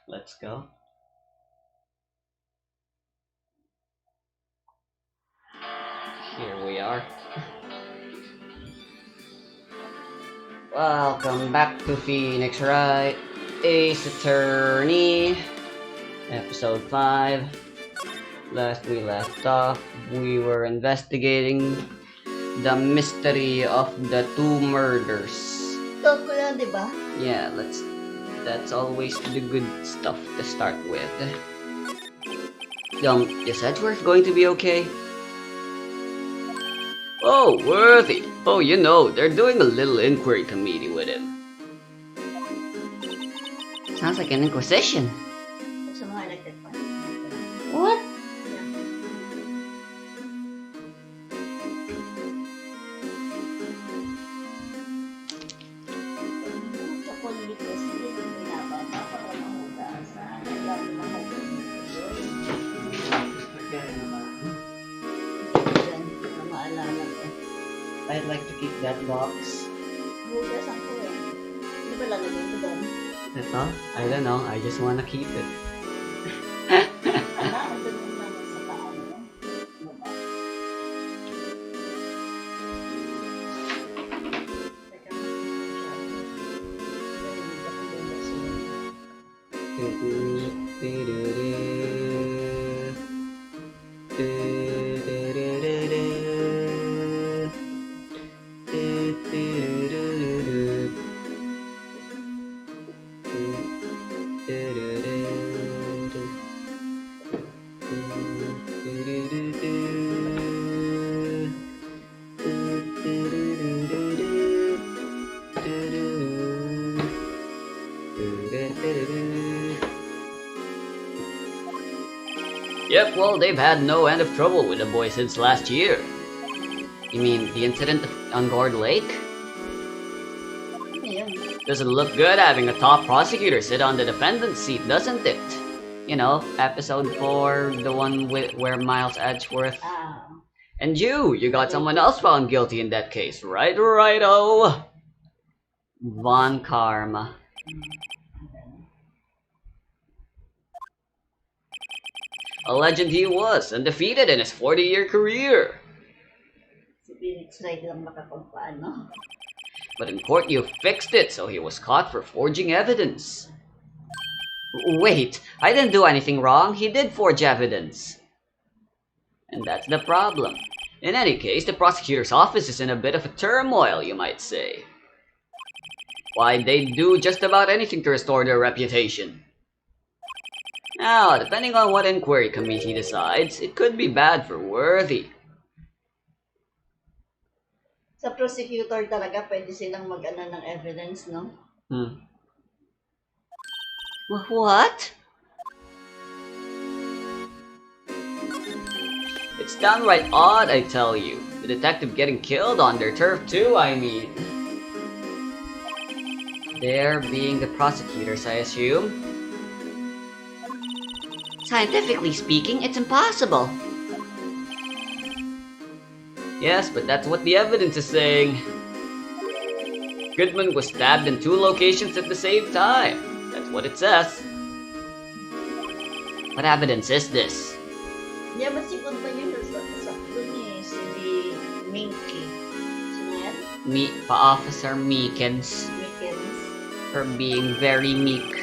Let's go. Here we are. Welcome back to Phoenix Wright, Ace Attorney, episode 5. Last we left off, we were investigating the mystery of the two murders. Stop ko lang, di ba? Yeah, that's always the good stuff to start with. Is Edgeworth going to be okay? Oh, Worthy! Oh, you know, they're doing a little inquiry committee with him. Sounds like an inquisition. Sa mga electric fan. What? Sa politics, hindi ko pinababa para mahugasan. Naglago na na maalala ko. I'd like to keep that box. Hugasan ko eh. Hindi ba lalagay ko doon? Ito? I don't know, I just wanna keep it. Ang doon naman sa paan mo. Baba. Teka, Yep, well, they've had no end of trouble with the boy since last year. You mean the incident on Guard Lake? ano yun? Doesn't look good having a top prosecutor sit on the defendant's seat, doesn't it? You know, episode 4, the one where Miles Edgeworth. And you got someone else found guilty in that case, right, righto? Von Karma. A legend he was, undefeated in his 40-year career. Si Phoenix Wright lang makapagpaano. But in court you fixed it, so he was caught for forging evidence. Wait, I didn't do anything wrong. He did forge evidence. And that's the problem. In any case, the prosecutor's office is in a bit of a turmoil, you might say. Why, they'd do just about anything to restore their reputation. Now, depending on what inquiry committee decides, it could be bad for Worthy. Sa prosecutor talaga, pwede silang mag-ano ng evidence, no? What? It's downright odd, I tell you. The detective getting killed on their turf too, I mean. They're being the prosecutors, I assume? Scientifically speaking, it's impossible. Yes, but that's what the evidence is saying. Goodman was stabbed in 2 locations at the same time. That's what it says. What evidence is this? Hindi ba si Kunta yung sa doon eh, si Minky. Sino yan? Officer Meekins. Mickens. For being very meek.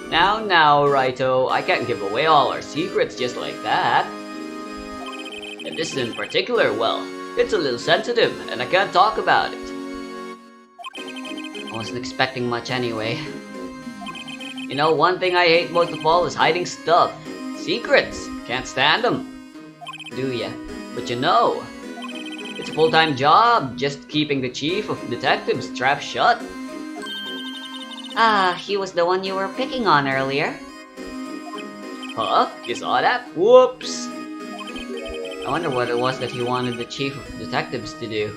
Now, Righto, I can't give away all our secrets just like that. And this in particular, well, it's a little sensitive, and I can't talk about it. I wasn't expecting much anyway. You know, one thing I hate most of all is hiding stuff. Secrets. Can't stand them. Do ya? But you know, it's a full-time job just keeping the chief of detectives trapped shut. Ah, he was the one you were picking on earlier. Huh? You saw that? Whoops! I wonder what it was that he wanted the chief of detectives to do.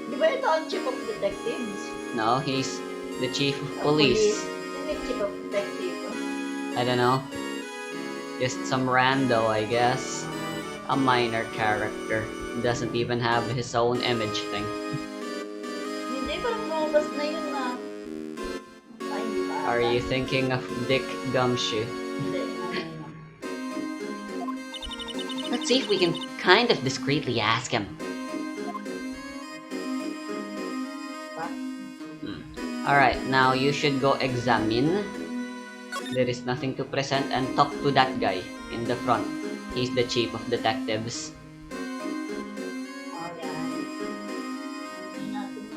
Di ba ito ang chief of detectives? No, he's the chief of Ang police. Sino yung chief of detective? I don't know. Just some rando, I guess. A minor character. Doesn't even have his own image thing. Hindi, parang lumabas na yun na. Ay, hindi ba? Are you thinking of Dick Gumshoe? Hindi, ano. Let's see if we can kind of discreetly ask him. Alright, now you should go examine. There is nothing to present and talk to that guy in the front. He's the chief of detectives. Oh, yan. Hindi natin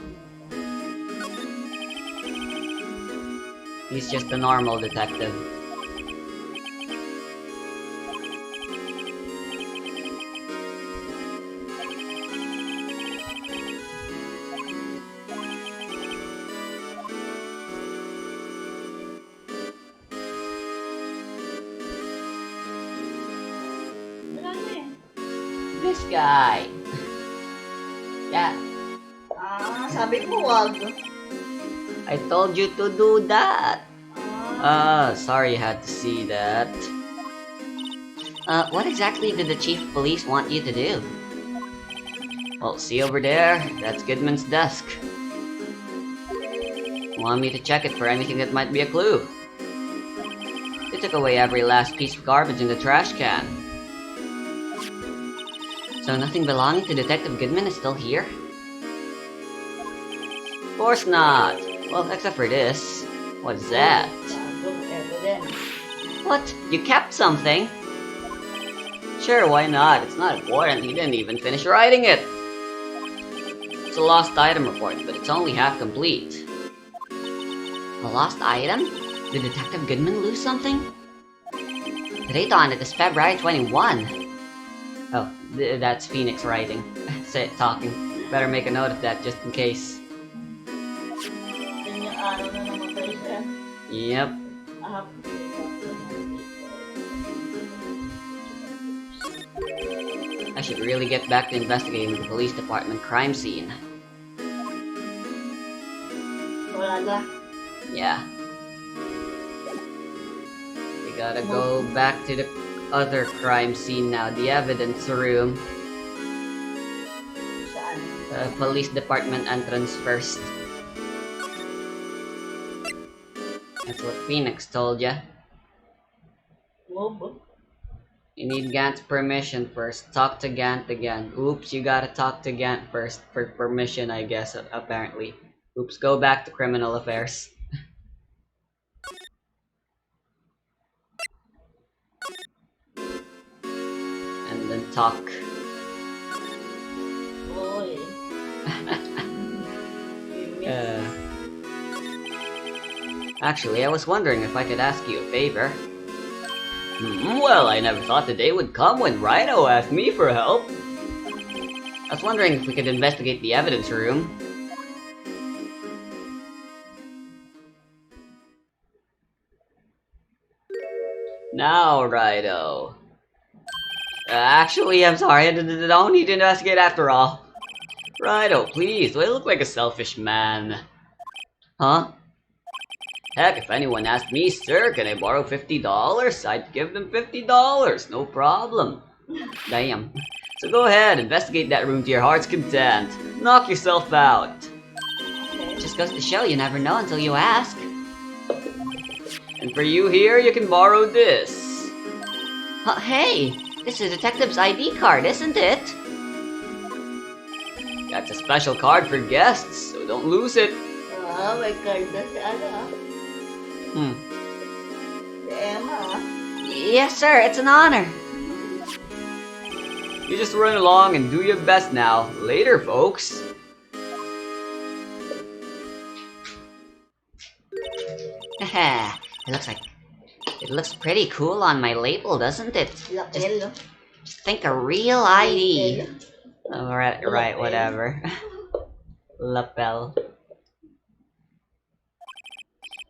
He's just a normal detective. Wala na eh. This guy. Yeah, Sabi ko wag. I told you to do that. Ah, Sorry you had to see that. What exactly did the chief of police want you to do? Well, see over there? That's Goodman's desk. Want me to check it for anything that might be a clue? They took away every last piece of garbage in the trash can. So nothing belonging to Detective Goodman is still here? Of course not. Well, except for this. What's that? bagong evidence. What? You kept something? Sure, why not? It's not important. He didn't even finish writing it. It's a lost item report, but it's only half complete. A lost item? Did Detective Goodman lose something? The date on it is February 21. Oh, that's Phoenix writing. Talking. Better make a note of that just in case. Yan yung araw na namatay siya. Yep. Ah, I should really get back to investigating the police department crime scene. wala na. Yeah. We gotta go back to the other crime scene now, the evidence room. Saan? Police department entrance first. That's what Phoenix told ya. Move. You need Gant's permission first. Talk to Gant again. Oops, you gotta talk to Gant first for permission, I guess, apparently. Oops, go back to criminal affairs. And then talk. Oy. Actually, I was wondering if I could ask you a favor. Well, I never thought the day would come when Rhino asked me for help. I was wondering if we could investigate the evidence room. Now, Rhino. Actually, I'm sorry, I don't need to investigate after all. Rhino, please, do I look like a selfish man? Huh? Heck, if anyone asked me, sir, can I borrow $50? I'd give them $50, no problem. Damn. So go ahead, investigate that room to your heart's content. Knock yourself out. Just goes to show you never know until you ask. And for you here, you can borrow this. Hey, this is a detective's ID card, isn't it? That's a special card for guests, so don't lose it. May card na si ano Si Emma Yes, sir, it's an honor. You just run along and do your best now. Later, folks. Haha, it looks pretty cool on my label, doesn't it? Lapel. Just think a real ID. Right, whatever. Lapel.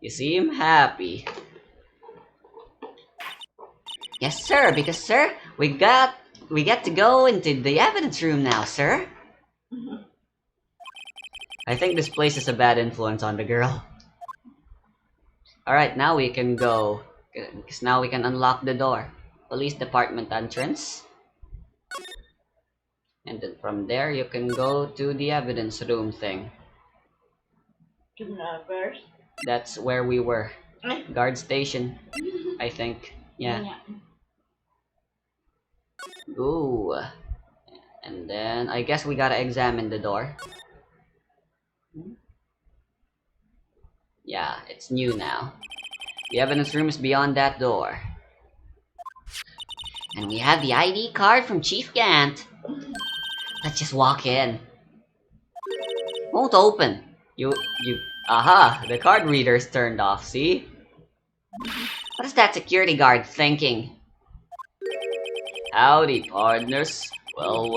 You seem happy. Yes, sir, because, sir, we get to go into the evidence room now, sir. I think this place is a bad influence on the girl. Alright, now we can go. Because now we can unlock the door. Police department entrance. And then from there, you can go to the evidence room thing. Kidnappers. That's where we were. Guard station, I think. Yeah. Ooh. And then I guess we gotta examine the door. Yeah, it's new now. The evidence room is beyond that door. And we have the ID card from Chief Gant. Let's just walk in. Won't open. Aha, the card reader's turned off, see? What is that security guard thinking? Howdy, partners. Well,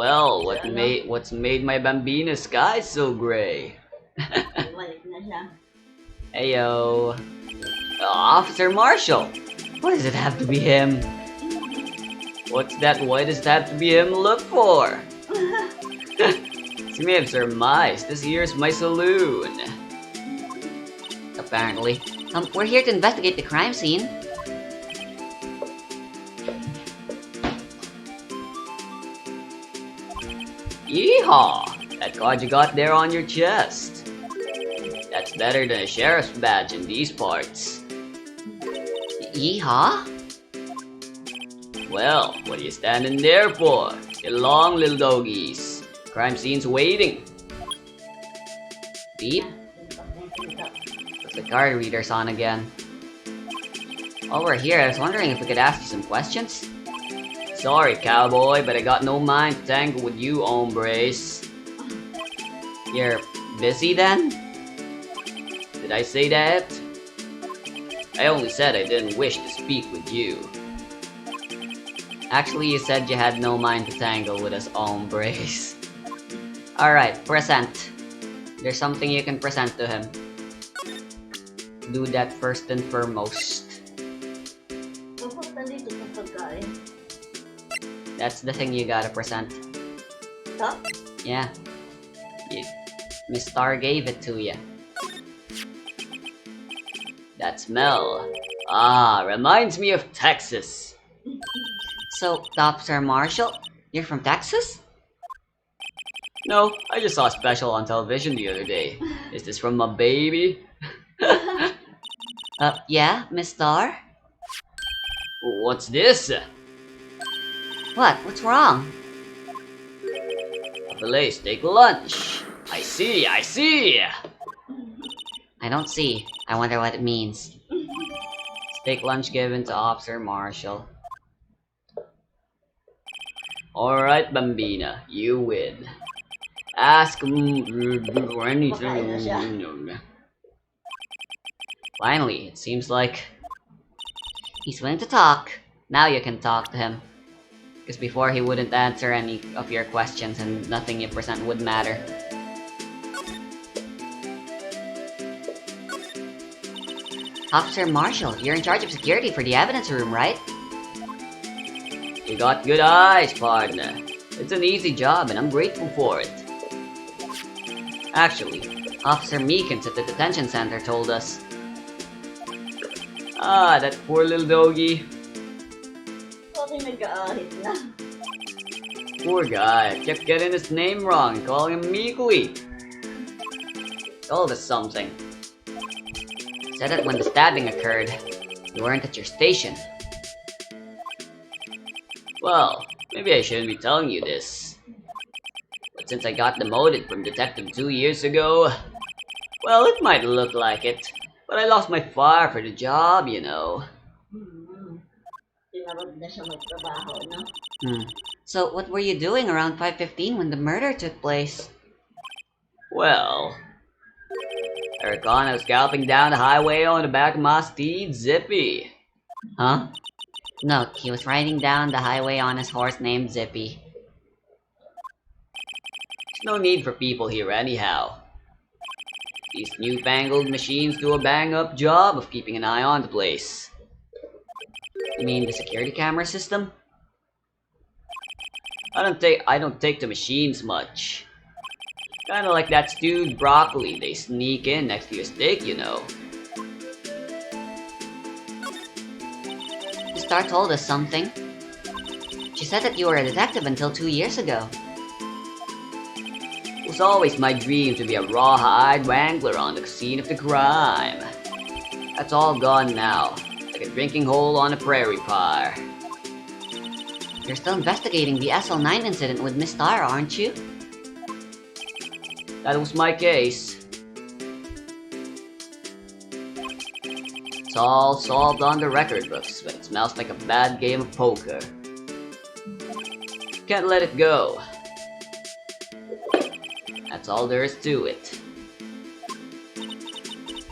what's made my Bambina's sky so gray? Heyo. Officer Marshall! Why does it have to be him? What's that? Why does it have to be him look for? You may have surmised, this here's my saloon. Apparently. We're here to investigate the crime scene. Yeehaw! That card you got there on your chest. That's better than a sheriff's badge in these parts. Yeehaw? Well, what are you standing there for? Get along, little doggies. Crime scene's waiting. Beep. The card reader's on again. While we're here, I was wondering if we could ask you some questions? Sorry, cowboy, but I got no mind to tangle with you, hombres. You're busy then? Did I say that? I only said I didn't wish to speak with you. Actually, you said you had no mind to tangle with us, hombres. Alright, present. There's something you can present to him. Do that first and foremost. That's the thing you gotta present. Huh? Yeah. Miss Star gave it to you. That smell. Ah, reminds me of Texas. So, Officer Marshall, you're from Texas? No, I just saw a special on television the other day. Is this from my baby? Yeah, Miss Star? What's this? What? What's wrong? A filet steak lunch. I see. I don't see. I wonder what it means. Steak lunch given to Officer Marshall. Alright, Bambina, you win. Ask for anything. Finally, it seems like he's willing to talk. Now you can talk to him. Because before he wouldn't answer any of your questions and nothing you present would matter. Officer Marshall, you're in charge of security for the evidence room, right? You got good eyes, partner. It's an easy job and I'm grateful for it. Actually, Officer Meekins at the detention center told us. Ah, that poor little doggy. Poor guy, kept getting his name wrong and calling him Meekly. Told us something. Said that when the stabbing occurred, you weren't at your station. Well, maybe I shouldn't be telling you this. But since I got demoted from detective 2 years ago, well, it might look like it, but I lost my fire for the job, you know. So what were you doing around 5:15 when the murder took place? Well, I reckon I was galloping down the highway on the back of my steed, Zippy. Huh? No, he was riding down the highway on his horse named Zippy. There's no need for people here anyhow. These newfangled machines do a bang-up job of keeping an eye on the place. You mean the security camera system? I don't take the machines much. Kinda like that stewed broccoli they sneak in next to your steak, you know. The Star told us something. She said that you were a detective until 2 years ago. It was always my dream to be a rawhide wrangler on the scene of the crime. That's all gone now, like a drinking hole on a prairie fire. You're still investigating the SL9 incident with Miss Tara, aren't you? That was my case. It's all solved on the record books, but it smells like a bad game of poker. Can't let it go. That's all there is to it.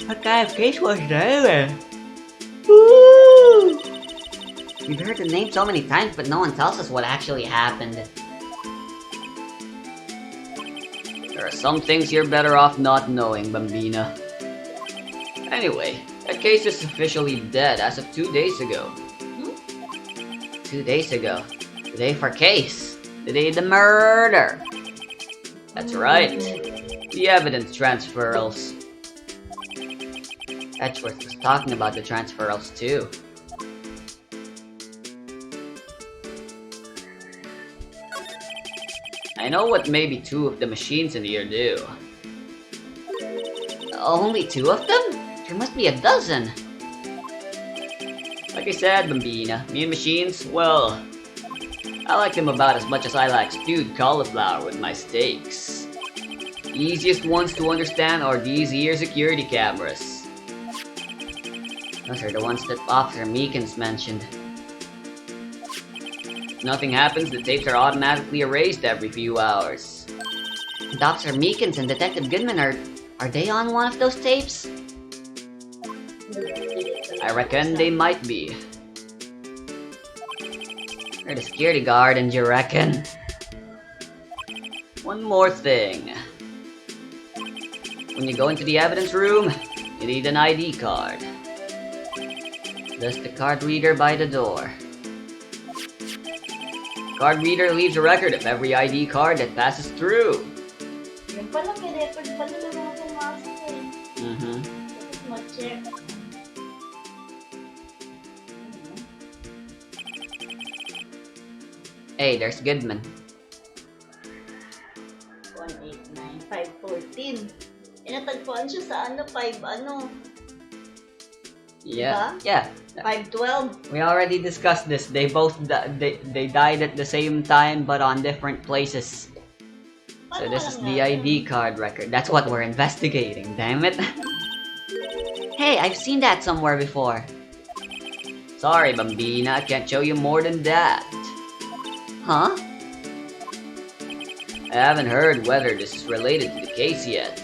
What kind of case was that? Woo! We've heard the name so many times, but no one tells us what actually happened. There are some things you're better off not knowing, Bambina. Anyway, that case is officially dead as of 2 days ago. 2 days ago. The day for case. The day of the murder. That's right. The evidence transferals. Edgeworth was talking about the transferals too. I know what maybe 2 of the machines in here do. Only 2 of them? There must be a dozen. Like I said, Bambina, me and machines, well, I like them about as much as I like stewed cauliflower with my steaks. The easiest ones to understand are these here security cameras. Those are the ones that Officer Meekins mentioned. If nothing happens, the tapes are automatically erased every few hours. And Officer Meekins and Detective Goodman are they on one of those tapes? I reckon they might be. You're the security guard, and you reckon? One more thing. When you go into the evidence room, you need an ID card. There's the card reader by the door. Card reader leaves a record of every ID card that passes through. Yung pala, may record pala ng mga pumasok eh. Tapos ma-check. Hey, there's Goodman. 189, 514. Natagpuan siya sa 5 Yeah. Yeah, 512. we already discussed this. They both they died at the same time, but on different places. So this is the ID card record. That's what we're investigating. Damn it! Hey, I've seen that somewhere before. Sorry, Bambina, I can't show you more than that. Huh? I haven't heard whether this is related to the case yet.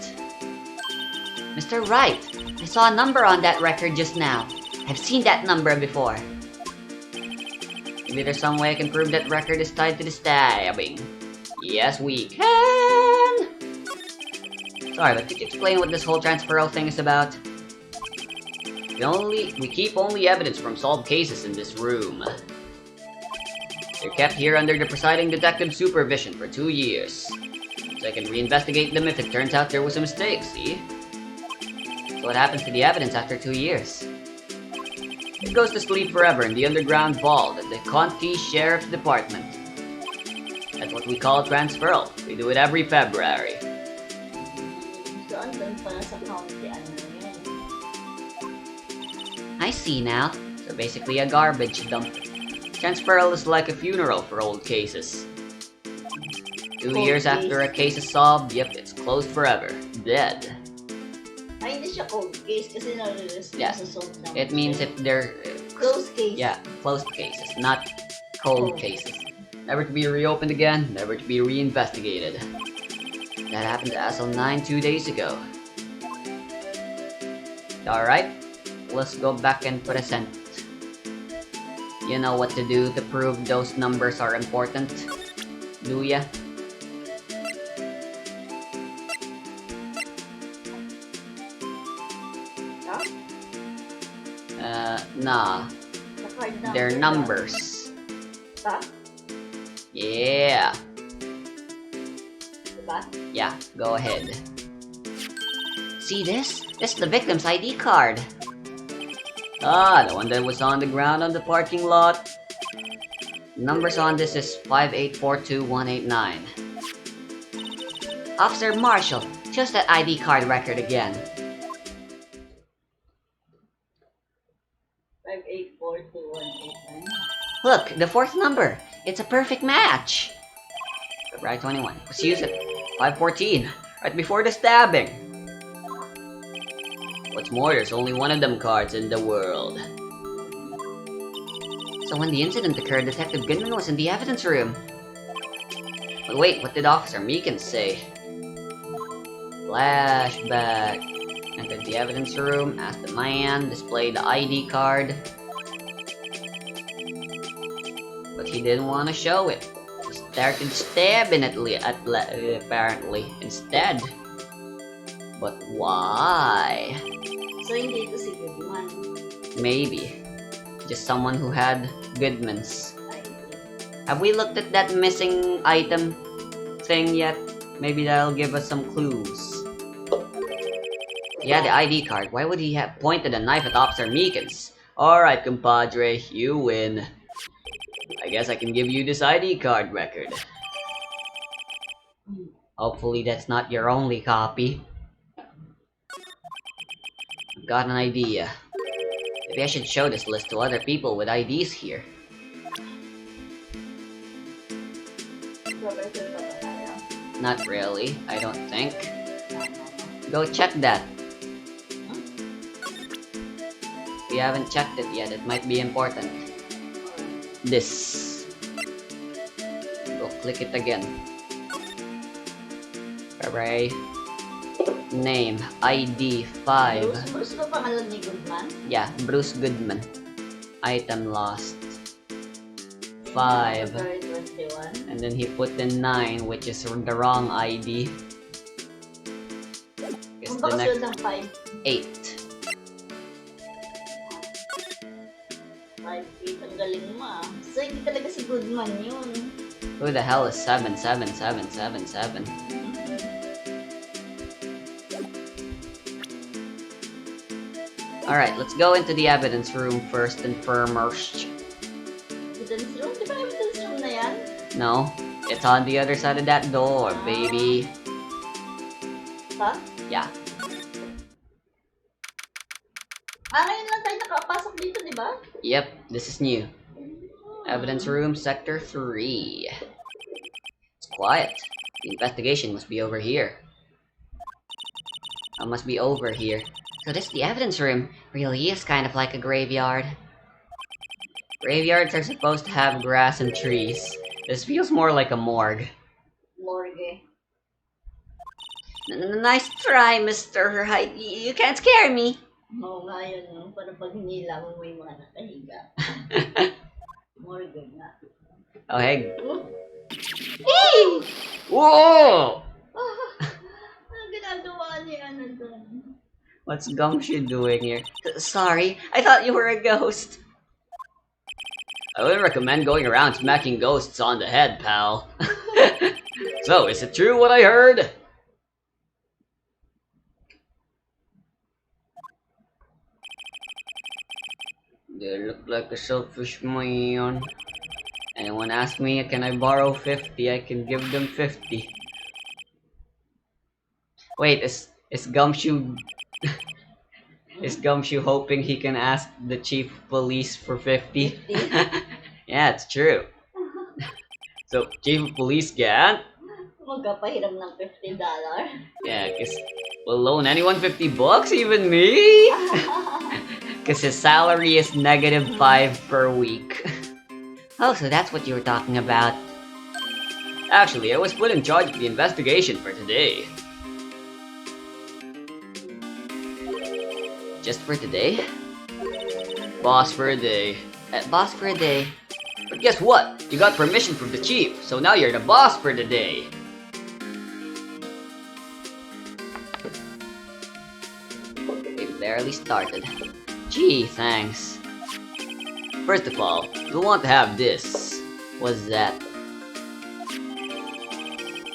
Mr. Wright, I saw a number on that record just now. I've seen that number before. Maybe there's some way I can prove that record is tied to the stabbing. Yes, we can. Sorry, but could you explain what this whole transferal thing is about? We keep only evidence from solved cases in this room. They're kept here under the presiding detective's supervision for 2 years. So I can reinvestigate them if it turns out there was a mistake, see? So what happens to the evidence after 2 years? It goes to sleep forever in the underground vault at the County Sheriff's Department. That's what we call transferal. We do it every February. So, andun pala sa county, yun. I see now. So basically a garbage dump. Transferal is like a funeral for old cases. 2 Cold years case. after a case is solved, yep, it's closed forever. Dead. Ay, hindi siya cold case kasi nare-rest Yeah. sa solve naman. It means if they're Close case. yeah, closed cases, not cold Cold. cases. Never to be reopened again, never to be reinvestigated. That happened to SL9 2 days ago. Alright, let's go back and present. You know what to do to prove those numbers are important, do ya? Nah, Sa card number. They're numbers. Ba? Yeah, Diba? yeah, go ahead. See this? This is the victim's ID card. ah, the one that was on the ground on the parking lot. Numbers on this is 5842189. Officer Marshall, just that ID card record again. 5842189. Look, the fourth number. It's a perfect match. February 21. Let's use it. 514. Right before the stabbing. What's more, there's only one of them cards in the world. So when the incident occurred, Detective Goodman was in the evidence room. But wait, what did Officer Meekins say? Flashback. Entered the evidence room, asked the man, displayed the ID card. But he didn't want to show it. He started stabbing it apparently instead. But why? So hindi ito si Goodman. Maybe. Just someone who had Goodman's. Ay, Have we looked at that missing item thing yet? Maybe that'll give us some clues. Yeah, the ID card. Why would he have pointed a knife at Officer Meekins? Alright, compadre, you win. I guess I can give you this ID card record. Hopefully that's not your only copy. I've got an idea. Maybe I should show this list to other people with IDs here. professor pa ba tayo? Not really, I don't think. Go check that. We haven't checked it yet, it might be important. This. Go click it again. Alright. Name, ID 5. Bruce ba pangalan ni Goodman? Yeah, Bruce Goodman. Item lost. 5. February 21. And then he put in 9, which is the wrong ID. Guess Kung the baka next sunod ng 8. 5 feet, ang galing mo ah. So hindi talaga si Goodman yun. Who the hell is 77777? Alright, let's go into the evidence room first and foremost. Evidence room? Di ba evidence room na yan? No, it's on the other side of that door, baby. Ha? Yeah. Ngayon lang tayo nakapasok dito, di ba? Yep, this is new. Evidence room, sector 3. It's quiet. The investigation must be over here. Must be over here. So this, the evidence room, really is kind of like a graveyard. Graveyards are supposed to have grass and trees. This feels more like a morgue. Morgue. Nice try, Mr. Hyde. You can't scare me. Oo nga yun, no? Para pag hinila mo may mga nakahiga. Morgue nga. Okay. Oh, Hey! Whoa! ang ginagawa niya na doon. What's Gumshoe doing here? Sorry, I thought you were a ghost. I wouldn't recommend going around smacking ghosts on the head, pal. So, is it true what I heard? They look like a selfish man. Anyone asks me, can I borrow 50? I can give them 50. Wait, is Gumshoe... is Gumshoe hoping he can ask the chief of police for 50? 50? Yeah, it's true. So, chief of police can't? Magkapahiram ng $50. Yeah, cause we'll loan anyone 50 bucks, even me? Because his salary is -5 per week. Oh, so that's what you were talking about. Actually, I was put in charge of the investigation for today. Just for today? Boss for a day. Boss for a day. But guess what? You got permission from the chief, so now you're the boss for the day. We barely started. Gee, thanks. First of all, you'll want to have this. What's that?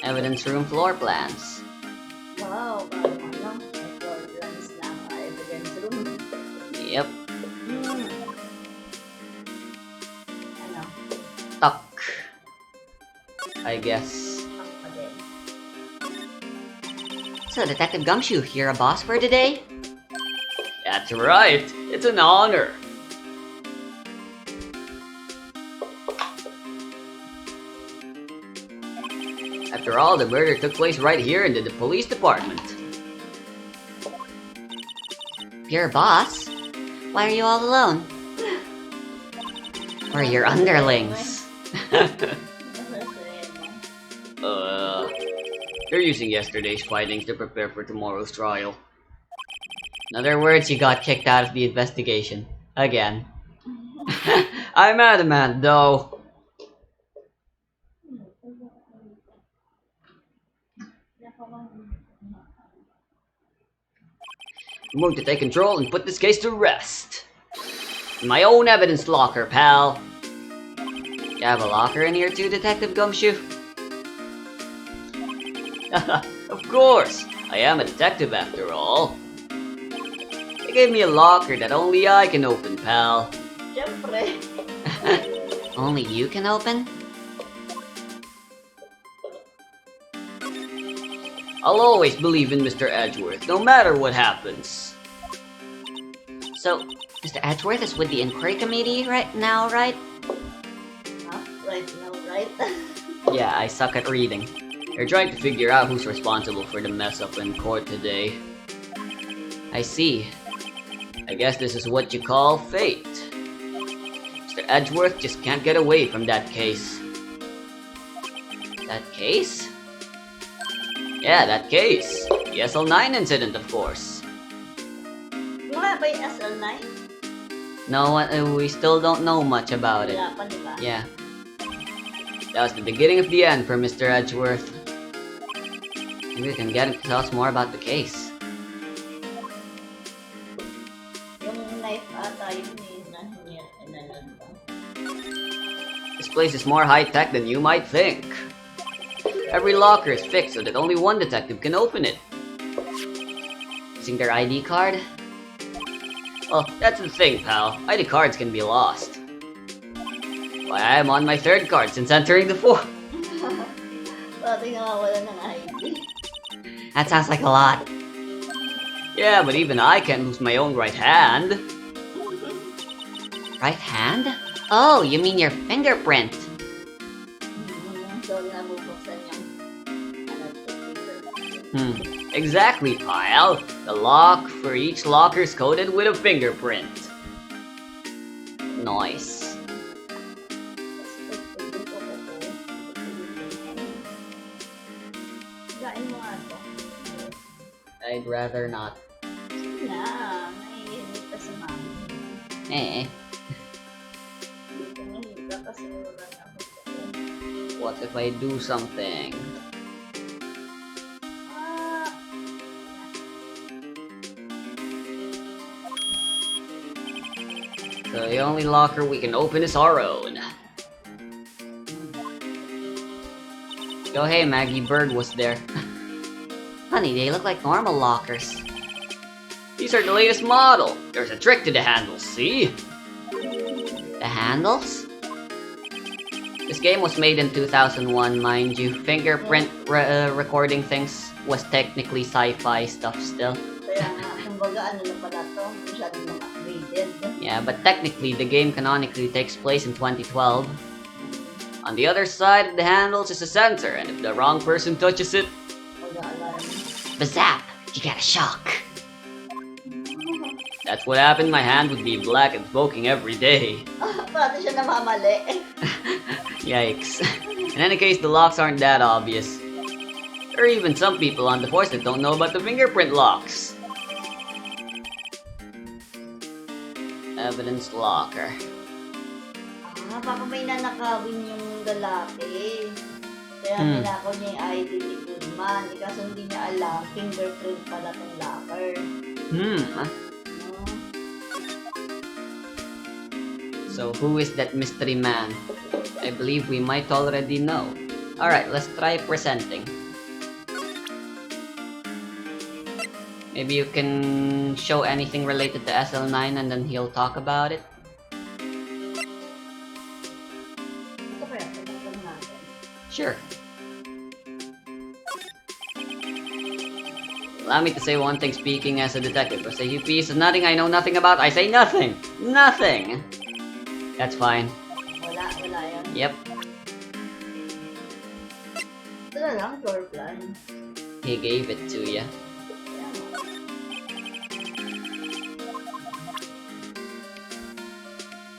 Evidence room floor plans. Wow, parang ano, floor plans ng evidence room. Yep. Ano, Tuck. I guess. ang pa din. So, Detective Gumshoe, you're a boss for today? That's right. It's an honor. After all, the murder took place right here in the police department. Your boss? Why are you all alone? We're your underlings. They're using yesterday's findings to prepare for tomorrow's trial. In other words, you got kicked out of the investigation. Again. I'm adamant, though. I'm going to take control and put this case to rest. In my own evidence locker, pal. You have a locker in here too, Detective Gumshoe? Of course, I am a detective after all. They gave me a locker that only I can open, pal. Siyempre. Only you can open? I'll always believe in Mr. Edgeworth, no matter what happens. So, Mr. Edgeworth is with the inquiry committee right now, right? Huh? Right now, right? Yeah, I suck at reading. They're trying to figure out who's responsible for the mess up in court today. I see. I guess this is what you call fate. Mr. Edgeworth just can't get away from that case. That case? Yeah, that case. The SL9 incident, of course. Wala ba yung SL9? No, we still don't know much about it. Wala pa, di ba? Yeah. That was the beginning of the end for Mr. Edgeworth. Maybe we can get him to tell us more about the case. Yung knife ata yun inalan ba? This place is more high-tech than you might think. Every locker is fixed so that only one detective can open it. Using their ID card? Well, that's the thing, pal. ID cards can be lost. Why, I'm on my third card since entering the fourth. Pati nawawala ng ID. That sounds like a lot. Yeah, but even I can't lose my own right hand. Right hand? Oh, you mean your fingerprint. So, nabubuksan yung paper. Exactly, pal. The lock for each locker is coded with a fingerprint. Nice. Gain mo nga ito. I'd rather not. Sige na, naiinit ka sa mami. Eh. Hindi ka nahihita kasi wala na ako. What if I do something? Ah, The only locker we can open is our own. Oh hey, Maggie Berg was there. Honey, they look like normal lockers. These are the latest model. There's a trick to the handles, see? The handles? This game was made in 2001, mind you. Fingerprint recording things was technically sci-fi stuff still. kaya nga, kumbaga ano na pala to, masyadong mga upgraded. Yeah, but technically the game canonically takes place in 2012. On the other side of the handles is a sensor, and if the wrong person touches it, Mag-aalarm. Bazap! You got a shock. that's what happened. My hand would be black and smoking every day. Pati siya namamali. Yikes. In any case, the locks aren't that obvious. There are even some people on the force that don't know about the fingerprint locks. Evidence locker. Baka may nanakawin yung lalaki. Kaya ninakaw niya yung ID ni Goodman. Kaso hindi niya alam, fingerprint pala tong locker. So who is that mystery man? I believe we might already know. Alright, let's try presenting. Maybe you can show anything related to SL9 and then he'll talk about it. Ito kaya, pagkakang natin. Sure. Allow me to say one thing speaking as a detective. I say you piece of nothing I know nothing about. I say nothing. Nothing. That's fine. Wala yun. Yep. Ito na lang, floor plan. He gave it to you. Yeah.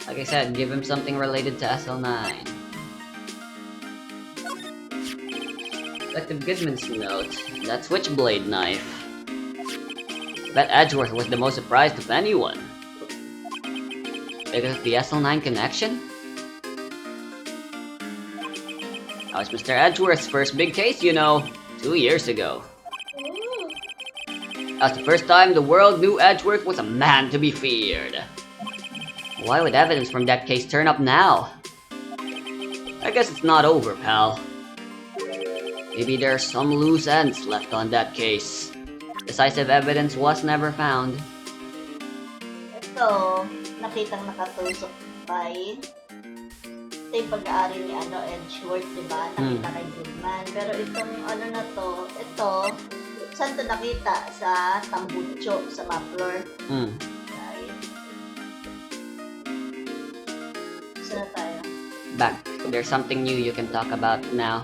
Like I said, give him something related to SL9. Detective Goodman's note. That switchblade knife. Bet Edgeworth was the most surprised of anyone. Because of the SL9 connection? That was Mr. Edgeworth's first big case, you know, 2 years ago. Ooh. That was the first time the world knew Edgeworth was a man to be feared. Why would evidence from that case turn up now? I guess it's not over, pal. Maybe there's some loose ends left on that case. Decisive evidence was never found. Ito, nakitang nakatusok kay ito yung pag-aari ni Edgeworth, di ba? Nakita kay Goodman. Pero itong na to, ito, saan to nakita? Sa Tambucho, sa Muffler. Right. Saan na tayo? Back. There's something new you can talk about now.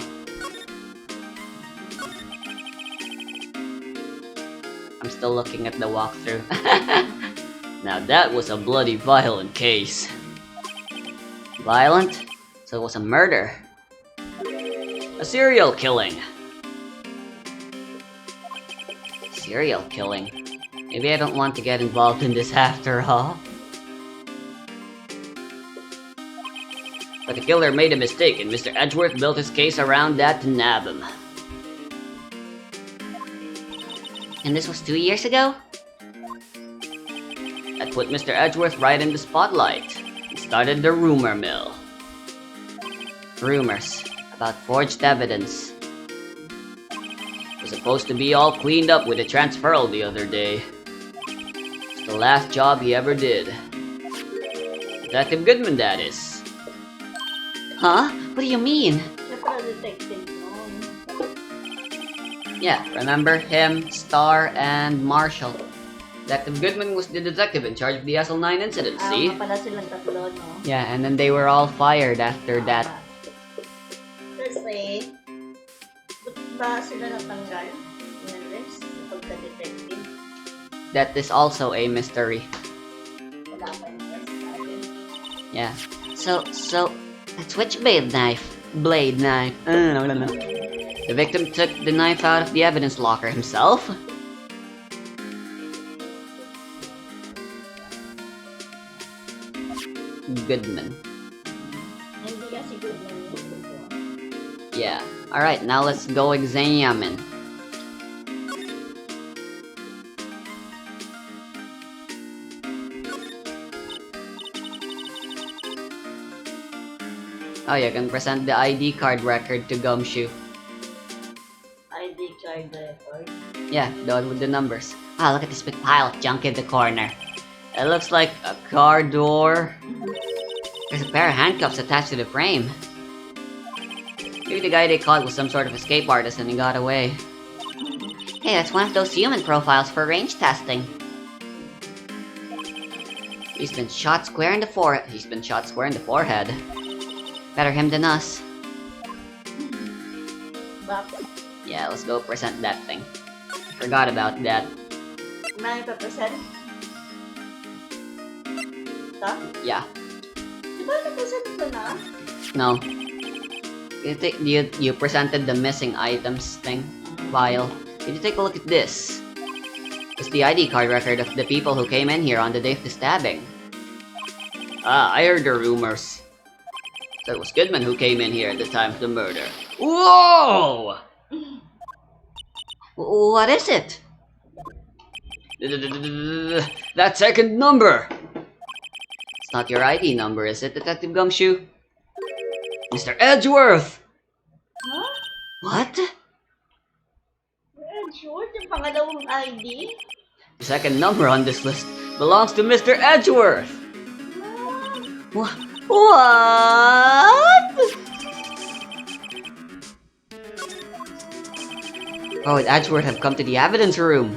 I'm still looking at the walkthrough. Now that was a bloody violent case. Violent? So it was a murder. A serial killing. Serial killing? Maybe I don't want to get involved in this after all. But the killer made a mistake and Mr. Edgeworth built his case around that to nab him. And this was 2 years ago? That put Mr. Edgeworth right in the spotlight. It started the rumor mill. Rumors about forged evidence. It was supposed to be all cleaned up with a transferal the other day. It's the last job he ever did. Detective Goodman, that is. Huh? What do you mean? Siya pala detective noon. Yeah, remember him, Star, and Marshall. Detective Goodman was the detective in charge of the SL9 incident, see? Nga pala silang tatlo, no? Yeah, and then they were all fired after that. Kasi, ba't ba sila natanggal? Inalis sa pagka-detective? That is also a mystery. Wala pa yung test natin. Yeah. So, that switchblade knife. Blade knife. No. The victim took the knife out of the evidence locker himself? Goodman. Hindi kasi good na yun. Yeah. Alright, now let's go examine. Oh, you can present the ID card record to Gumshoe. ID card record. Yeah, the one with the numbers. Ah, look at this big pile of junk in the corner. It looks like a car door. There's a pair of handcuffs attached to the frame. Maybe the guy they caught was some sort of escape artist and he got away. Hey, that's one of those human profiles for range testing. He's been shot square in the forehead. Better him than us. Back. Yeah, let's go present that thing. Forgot about that. May papresent? Ito? Yeah. Di ba napresent ko na? No. You presented the missing items thing file. Did you take a look at this? It's the ID card record of the people who came in here on the day of the stabbing. Ah, I heard the rumors. So it was Goodman who came in here at the time of the murder. Whoa! What is it? That second number! It's not your ID number, is it, Detective Gumshoe? Mr. Edgeworth! Huh? What? Edgeworth, yung pangalawang ID? The second number on this list belongs to Mr. Edgeworth! What? Oh, would Edgeworth have come to the evidence room?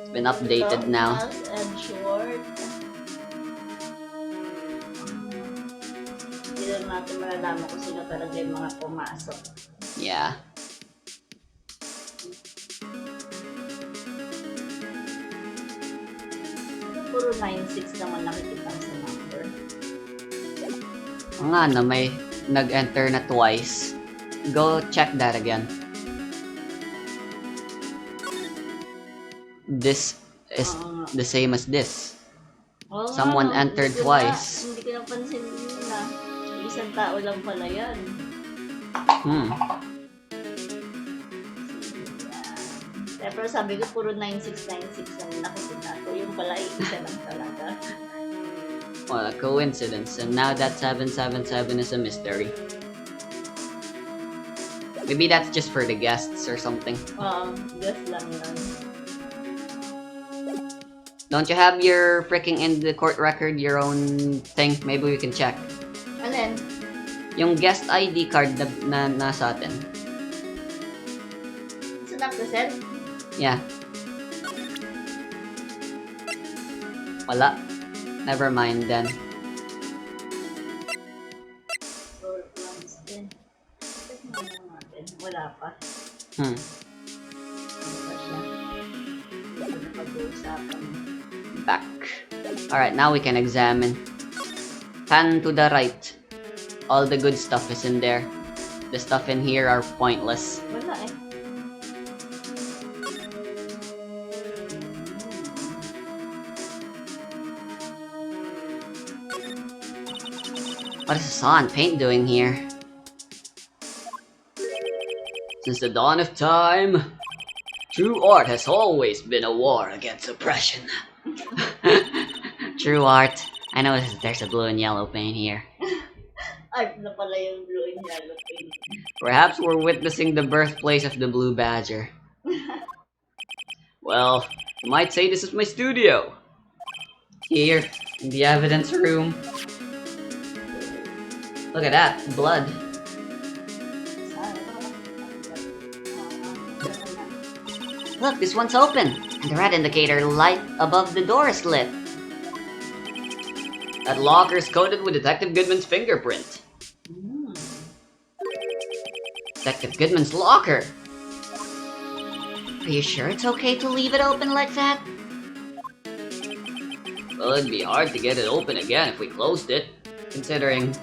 It's been updated now. Edgeworth. hindi lang natin malalaman kung sino talaga yung mga pumasok. Yeah. Puro 9-6 naman nakikita sa number. Nga na may nag-enter na twice. Go check that again. This is the same as this. Oo nga, Someone no? entered Hindi ko twice. Hindi ko napansin na isang tao lang pala yan. Pero sabi ko puro 9696 lang nakikita ko. Yung pala ay isa lang talaga. Well, a coincidence, and now that 777 is a mystery. Maybe that's just for the guests or something. Guess lang yun. Don't you have your freaking in the court record, your own thing? Maybe we can check. Alin? Yung guest ID card na nasa atin. Sa nakaset? Yeah. Wala. Never mind then. Or plans din. Tignan lang natin. Wala pa. Hmm. Ano pa siya? Hindi na pag-uusapan. Back. Alright, now we can examine. Pan to the right. All the good stuff is in there. The stuff in here are pointless. Wala eh. What is Hassan Paint doing here? Since the dawn of time, true art has always been a war against oppression. True art. I noticed there's a blue and yellow paint here. Art na pala yung blue and yellow paint. Perhaps we're witnessing the birthplace of the blue badger. Well, you might say this is my studio. Here, in the evidence room. Look at that, blood. Look, this one's open, and the red indicator light above the door is lit. That locker is coated with Detective Goodman's fingerprint. Detective Goodman's locker. Are you sure it's okay to leave it open like that? Well, it'd be hard to get it open again if we closed it. Considering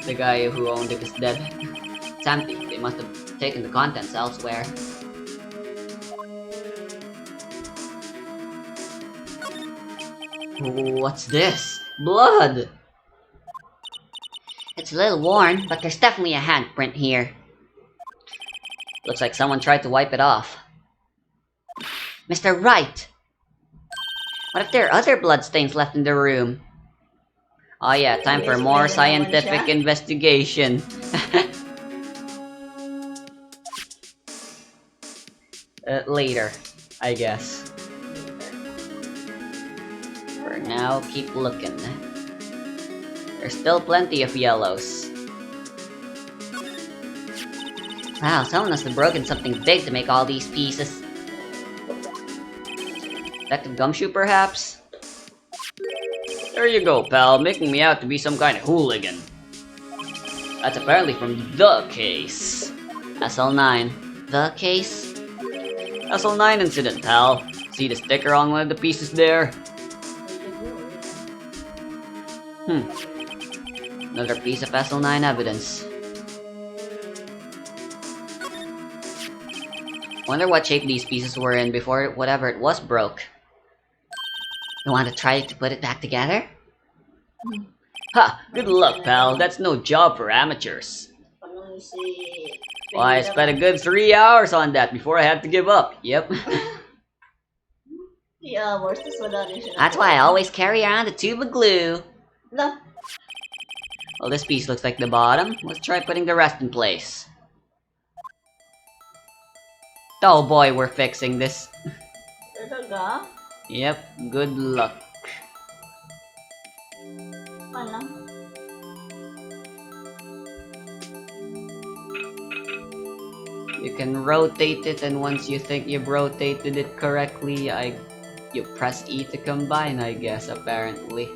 the guy who owned it is dead. It's empty. They must have taken the contents elsewhere. What's this? Blood! It's a little worn, but there's definitely a handprint here. Looks like someone tried to wipe it off. Mr. Wright! What if there are other bloodstains left in the room? Oh yeah, time for more scientific investigation. Later, I guess. For now, keep looking. There's still plenty of yellows. Wow, someone must have broken something big to make all these pieces. Detective Gumshoe, perhaps? There you go, pal, making me out to be some kind of hooligan. That's apparently from the case. SL9. The case? SL9 incident, pal. See the sticker on one of the pieces there? Another piece of SL9 evidence. Wonder what shape these pieces were in before whatever it was broke. You want to try to put it back together? Ha! Good luck, pal. That's no job for amateurs. Well, I spent a good 3 hours on that before I had to give up. Yep. 3 hours, tas wala rin siya. That's why I always carry around a tube of glue. No. Well, this piece looks like the bottom. Let's try putting the rest in place. Oh boy, we're fixing this. Talaga? Yep, good luck. Ano? You can rotate it, and once you think you've rotated it correctly, you press E to combine, I guess, apparently.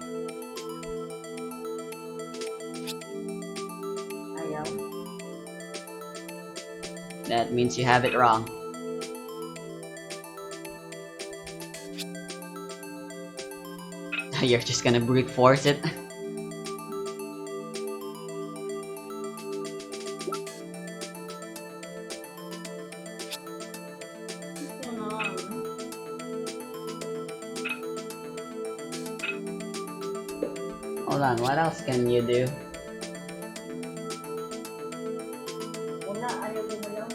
That means you have it wrong. You're just gonna brute force it? Hold on, what else can you do? Una, ayaw ko mo lang.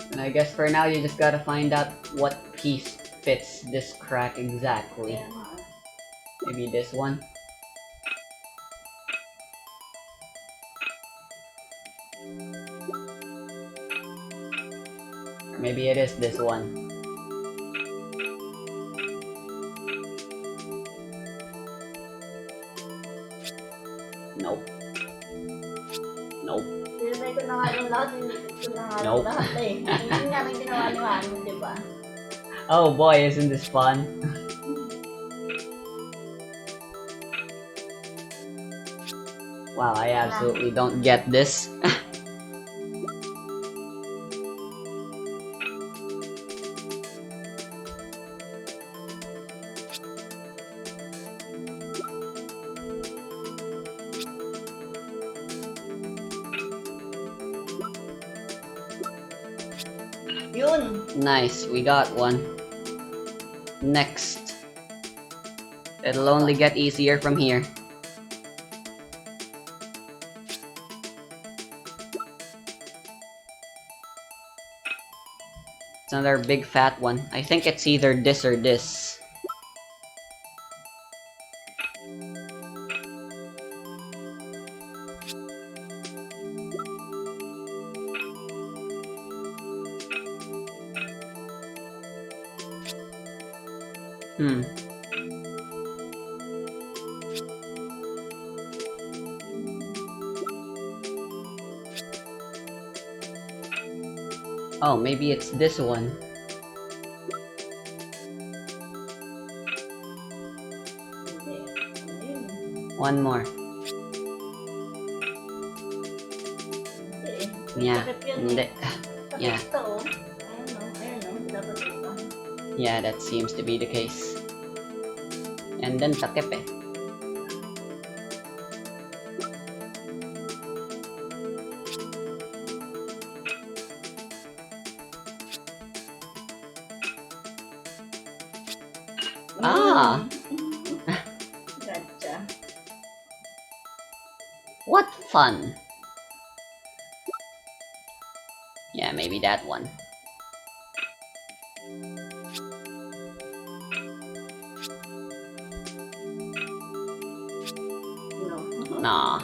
And I guess for now you just gotta find out what piece fits this crack exactly. Kaya nga. Maybe this one? Or maybe it is this one. Nope. Nope. Tinanay ko na nga yung lahat, inikot ko na nga yung Nope. lahat eh. Hindi nga rin ginawa ni Mami, di ba? Oh boy, isn't this fun? Wow, I absolutely don't get this. Yun! Nice, we got one. Next. It'll only get easier from here. It's another big fat one. I think it's either this or this. Oh, maybe it's this one. One more. Yeah. Yeah. Yeah, that seems to be the case. And then takip eh. Ah! Gotcha. What fun! Yeah, maybe that one. No. Nah.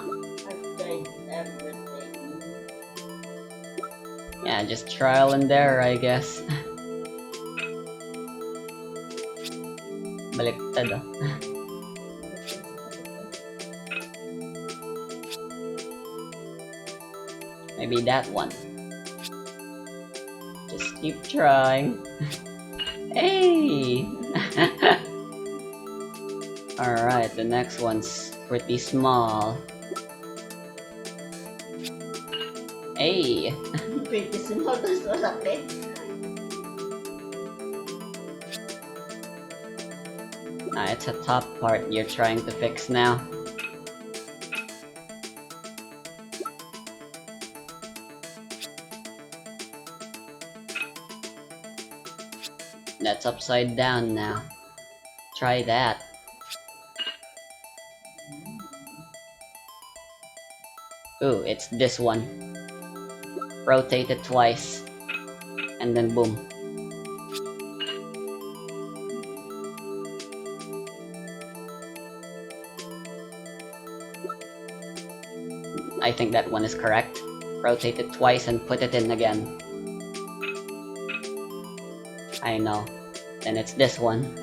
I've tried everything. Yeah, just trial and error, I guess. Baliktad oh. Maybe that one. Just keep trying. Hey! Alright, the next one's pretty small. Hey! Pretty small, tapos malaki. Ah, it's a top part you're trying to fix now. That's upside down now. Try that. Ooh, it's this one. Rotate it twice. And then boom. I think that one is correct. Rotate it twice and put it in again. I know. Then it's this one.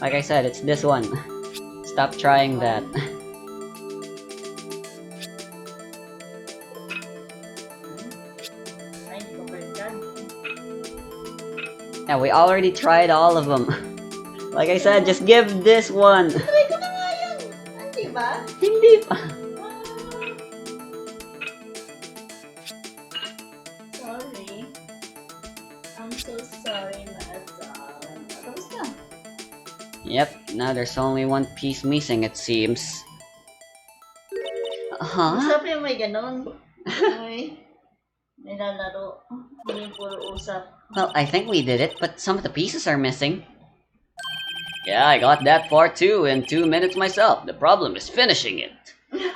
Like I said, it's this one. Stop trying that. Ay, pabaliktad. Yeah, we already tried all of them. Like I said, just give this one. Try ko na nga yun. Hindi ba? Hindi pa. Sorry. I'm so sorry, madam. Tapos na. Yep, now there's only one piece missing, it seems. Huh? Usap yung may ganon. May nilalaro. Hindi puro usap. Well, I think we did it, but some of the pieces are missing. Yeah, I got that far too in 2 minutes myself. The problem is finishing it.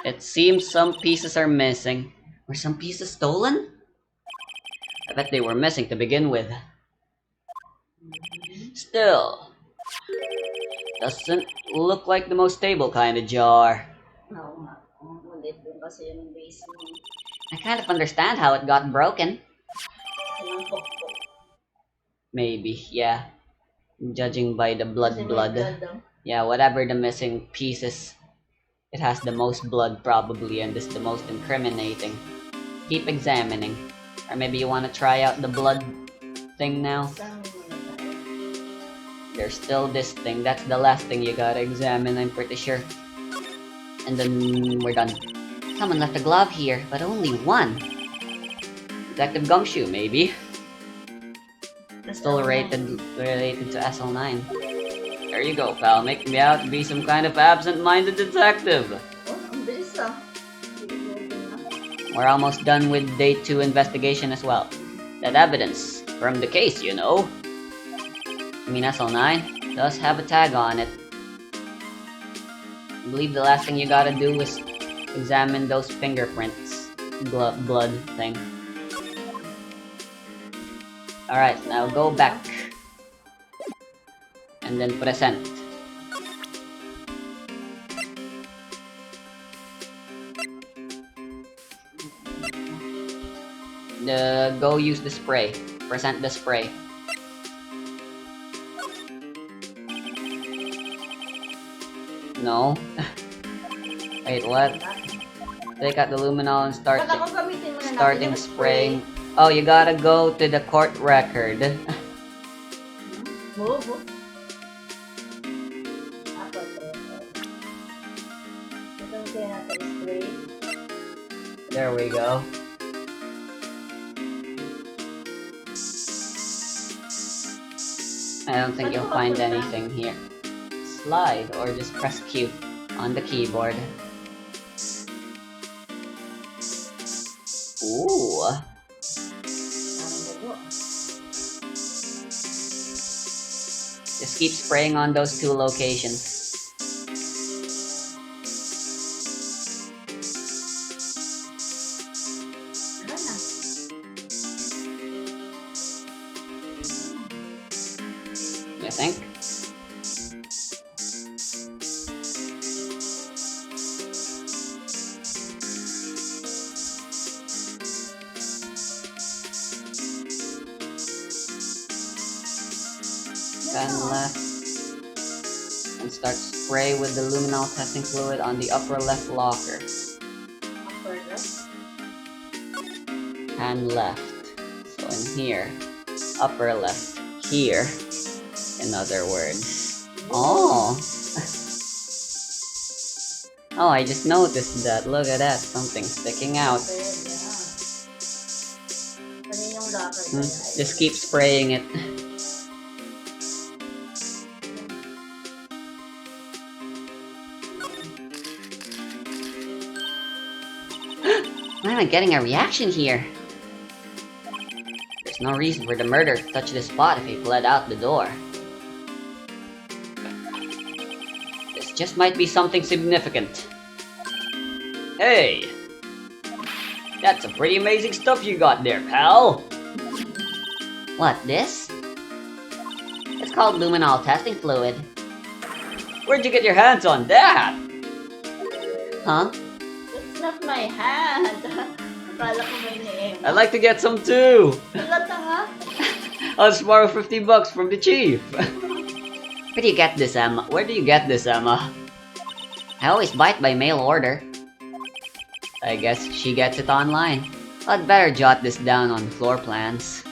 It seems some pieces are missing. Were some pieces stolen? I bet they were missing to begin with. Still, doesn't look like the most stable kind of jar. Oo nga. Ulit din kasi yung base mo. I kind of understand how it got broken. Walang pokpok. Maybe, yeah. Judging by the Kasi may blood. daw. Yeah, whatever the missing pieces, it has the most blood probably, and this is the most incriminating. Keep examining. Or maybe you want to try out the blood thing now? Saan mo na tayo? There's still this thing. That's the last thing you gotta examine, I'm pretty sure. And then we're done. Someone left a glove here, but only one. Detective Gumshoe, maybe? Still related to SL9. There you go, pal. Making me out to be some kind of absent-minded detective. Oh, ang bilis ah. We're almost done with day 2 investigation as well. That evidence from the case, you know. I mean, SL9 does have a tag on it. I believe the last thing you gotta do is examine those fingerprints. Blood thing. Alright, now go back. And then present. Go use the spray. Present the spray. No. Wait, what? Take out the luminol and start Wala ko gamitin mo na starting spraying. Oh, you gotta go to the court record. Bobo. There we go. I don't think you'll find anything here. Slide or just press Q on the keyboard. Ooh. Just keep spraying on those 2 locations. You think? Pen left. And start spray with the luminol testing fluid on the upper left locker. Upper left? Hand left. So in here. Upper left. Here. In other words. Oh! Oh, I just noticed that. Look at that. Something sticking out. Just keep spraying it. Why am I getting a reaction here? There's no reason for the murderer to touch this spot if he fled out the door. This just might be something significant. Hey! That's some pretty amazing stuff you got there, pal! What, this? It's called luminol testing fluid. Where'd you get your hands on that? Huh? It's not my hand. Akala ko may name. I'd like to get some too! Tulad na nga. I'll just borrow $50 from the chief. Where do you get this, Emma? Where do you get this, Emma? I always buy it by mail order. I guess she gets it online. I'd better jot this down on the floor plans.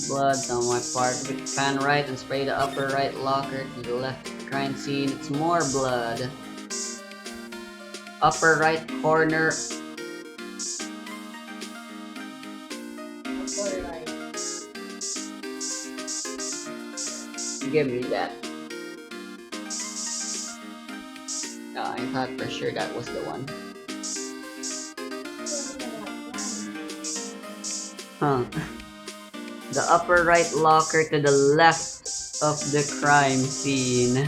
blood on my part. Pan right and spray the upper right locker to the left crime scene. It's more blood. Upper right corner. Alright. Give me that. Oh, I thought for sure that was the one. Huh. The upper right locker to the left of the crime scene.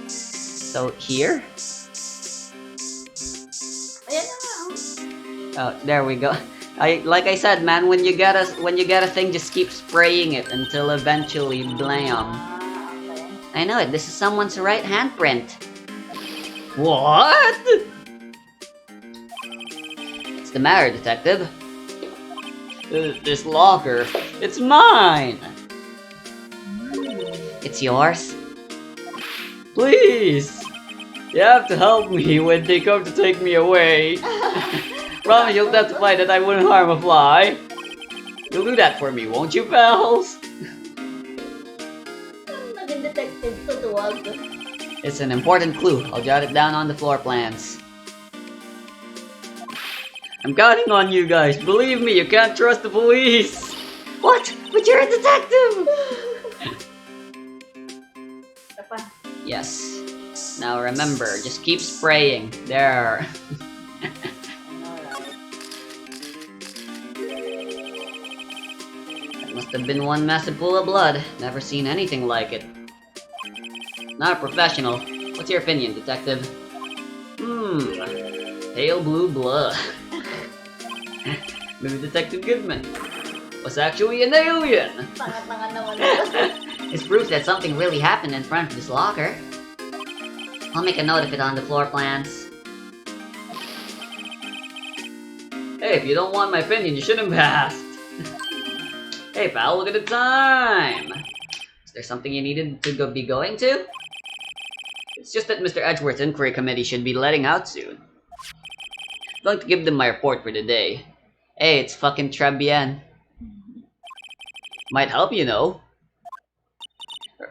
So here? Ayan na nga. Oh, there we go. Like I said, man, when you get a thing, just keep spraying it until eventually blam. Okay. I know it. This is someone's right handprint. What? What's the matter, detective? This locker. It's mine. It's yours. Please. You have to help me when they come to take me away. Promise you'll testify that I wouldn't harm a fly. You'll do that for me, won't you, pals? Naging detective to tuwag. It's an important clue. I'll jot it down on the floor plans. I'm counting on you guys. Believe me, you can't trust the police. What? But you're a detective! Apa? Yes. Now remember, just keep spraying. There. Must have been one massive pool of blood. Never seen anything like it. Not a professional. What's your opinion, detective? Pale blue blood. Maybe Detective Goodman was actually an alien. Tanga-tanga naman. It's proof that something really happened in front of this locker. I'll make a note of it on the floor plans. Hey, if you don't want my opinion, you shouldn't have asked. Hey pal, look at the time! Is there something you needed to be going to? It's just that Mr. Edgeworth's inquiry committee should be letting out soon. I'm going to give them my report for the day. Hey, it's fucking très bien. Might help, you know.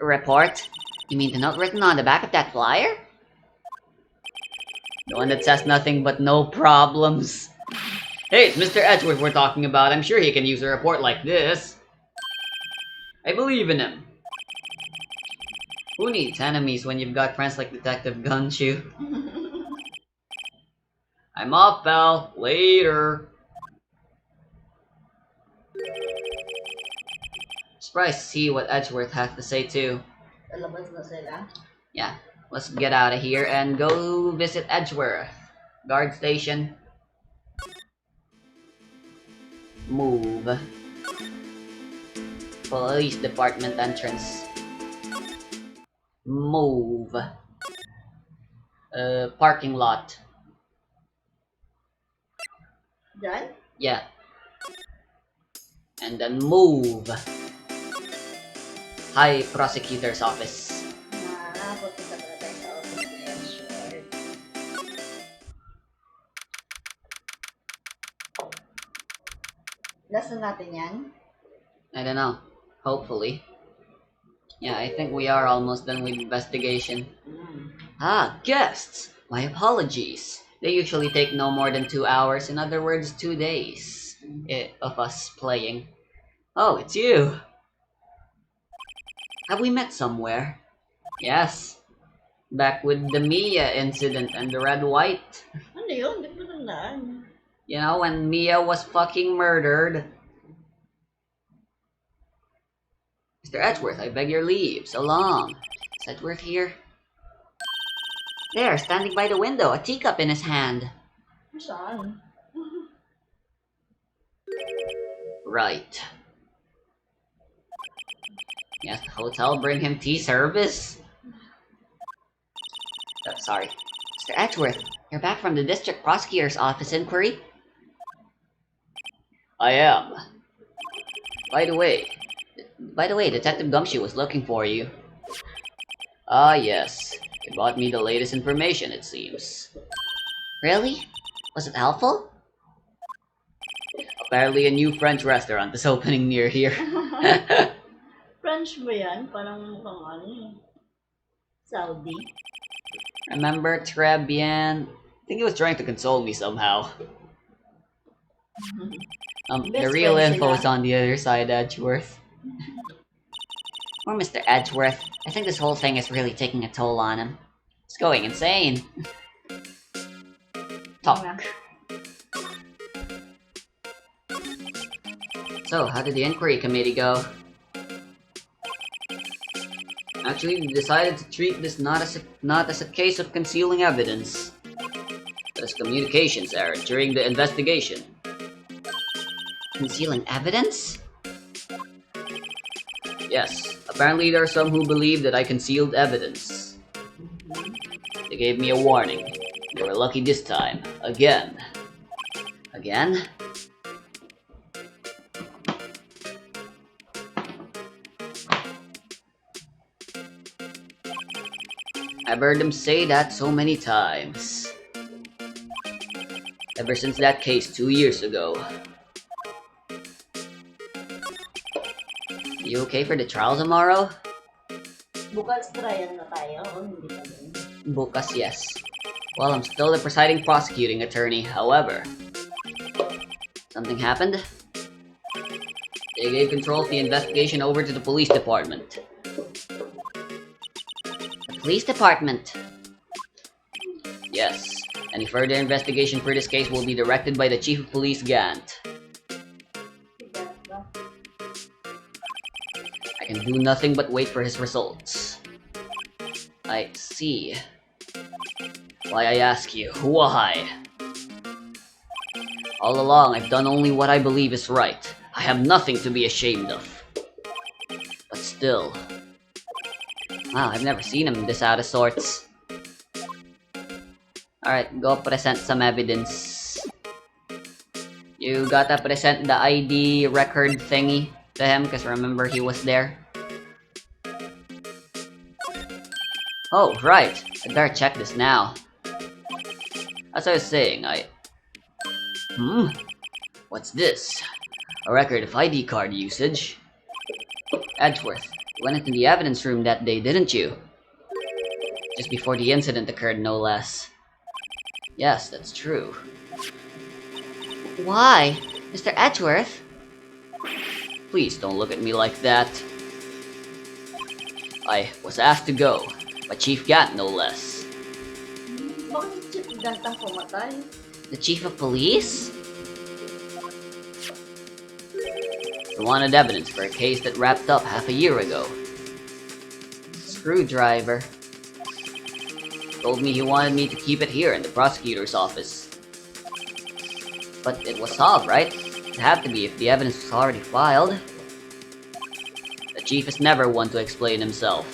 Report? You mean the note written on the back of that flyer? The one that says nothing but no problems. Hey, it's Mr. Edgeworth we're talking about. I'm sure he can use a report like this. I believe in him. Who needs enemies when you've got friends like Detective Gumshoe? I'm off, pal. Later. Surprised to see what Edgeworth has to say too. Lalabas na sila. Yeah, let's get out of here and go visit Edgeworth. Guard station. Move. Police department entrance. Move. Parking lot. Diyan? Yeah. And then move. High prosecutor's office. Punta ka pala tayo sa office ni Edgeworth. Last na natin yan? I don't know. Hopefully. Yeah, I think we are almost done with investigation. Ah, guests! My apologies. They usually take no more than 2 hours, in other words, 2 days of us playing. Oh, it's you! Have we met somewhere? Yes. Back with the Mia incident and the red white. Ano yun? Hindi ko tandaan. You know, when Mia was fucking murdered. Mr. Edgeworth, I beg your leave. So long. Is Edgeworth here? There, standing by the window, a teacup in his hand. Saan? Right. Yes, the hotel bring him tea service? Oh, sorry. Mr. Edgeworth, you're back from the district prosecutor's office inquiry? I am. By the way, Detective Gumshoe was looking for you. Ah, yes. He brought me the latest information, it seems. Really? Was it helpful? Apparently a new French restaurant is opening near here. French ba yan? Parang mukhang ano eh. Saudi. Remember, très bien. I think he was trying to console me somehow. The Best real friends info sila. is on the other side, Edgeworth. Or Mr. Edgeworth. I think this whole thing is really taking a toll on him. He's going insane. Talk. So, how did the inquiry committee go? Actually, we decided to treat this not as a case of concealing evidence, but as communications error during the investigation. Concealing evidence? Yes, apparently there are some who believe that I concealed evidence. They gave me a warning. You were lucky this time. Again. Again? I've heard them say that so many times. Ever since that case 2 years ago. You okay for the trial tomorrow? Bukas trial na tayo. O, hindi pa din. Bukas, yes. Well, I'm still the presiding prosecuting attorney, however. Something happened? They gave control of the investigation over to the police department. The police department? Yes. Any further investigation for this case will be directed by the Chief of Police Gant. I can do nothing but wait for his results. I see. Why, I ask you, why? All along, I've done only what I believe is right. I have nothing to be ashamed of. But still... Wow, I've never seen him this out of sorts. Alright, go present some evidence. You gotta present the ID record thingy to him, because remember he was there. Oh, right. I better check this now. As I was saying, What's this? A record of ID card usage. Edgeworth, you went into the evidence room that day, didn't you? Just before the incident occurred, no less. Yes, that's true. Why? Mr. Edgeworth? Please don't look at me like that. I was asked to go, by Chief Gant, no less. Bakit si Chief Gantang pumatay? The chief of police? He wanted evidence for a case that wrapped up half a year ago. Screwdriver. Told me he wanted me to keep it here in the prosecutor's office. But it was solved, right? It had to be if the evidence was already filed. The chief is never one to explain himself.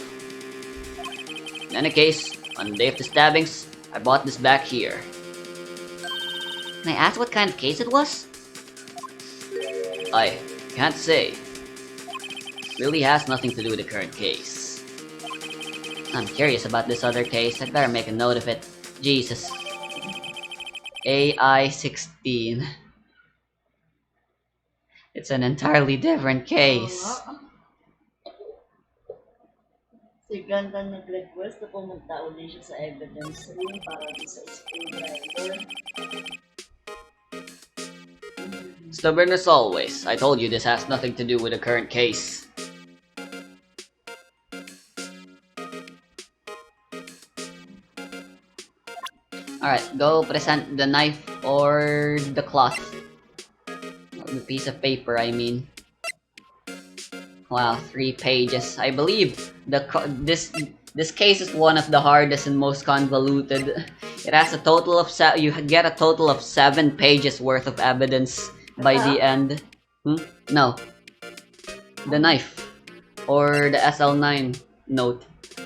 In any case, on the day of the stabbings, I bought this back here. Can I ask what kind of case it was? I can't say. Really has nothing to do with the current case. I'm curious about this other case. I'd better make a note of it. Jesus. AI-16. It's an entirely different case. Oo nga. Si Gantang nag-request na pumunta ulit siya sa evidence room para sa screwdriver. Stubborn as always. I told you this has nothing to do with the current case. Alright, go present the knife or the cloth. Or the piece of paper, I mean. Wow, 3 pages. I believe this case is one of the hardest and most convoluted. It has a total of you get a total of 7 pages worth of evidence by the end. No. The knife or the SL9 note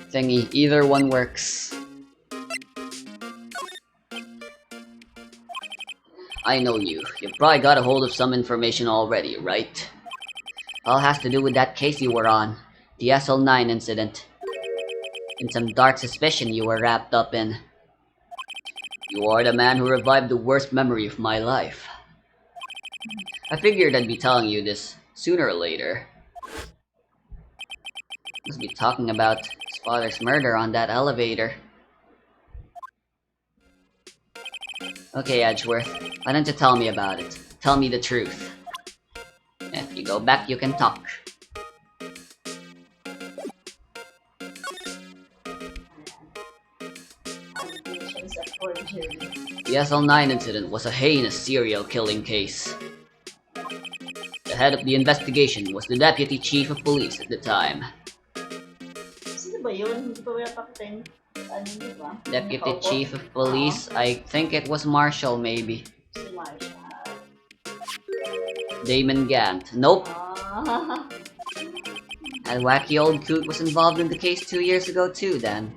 thingy. Either one works. I know you. You've probably got a hold of some information already, right? All has to do with that case you were on. The SL9 incident. And some dark suspicion you were wrapped up in. You are the man who revived the worst memory of my life. I figured I'd be telling you this sooner or later. Must be talking about his father's murder on that elevator. Okay, Edgeworth, why don't you tell me about it? Tell me the truth. If you go back, you can talk. Allegations of forgery. The SL9 incident was a heinous serial killing case. The head of the investigation was the Deputy Chief of Police at the time. Sino ba yun? Hindi pa wala pakita ano, di ba? Deputy Nakaupo? Chief of Police, I think it was Marshall maybe. Si Marsha. Damon Gant. Nope. Ah. That wacky old coot was involved in the case 2 years ago too, Dan.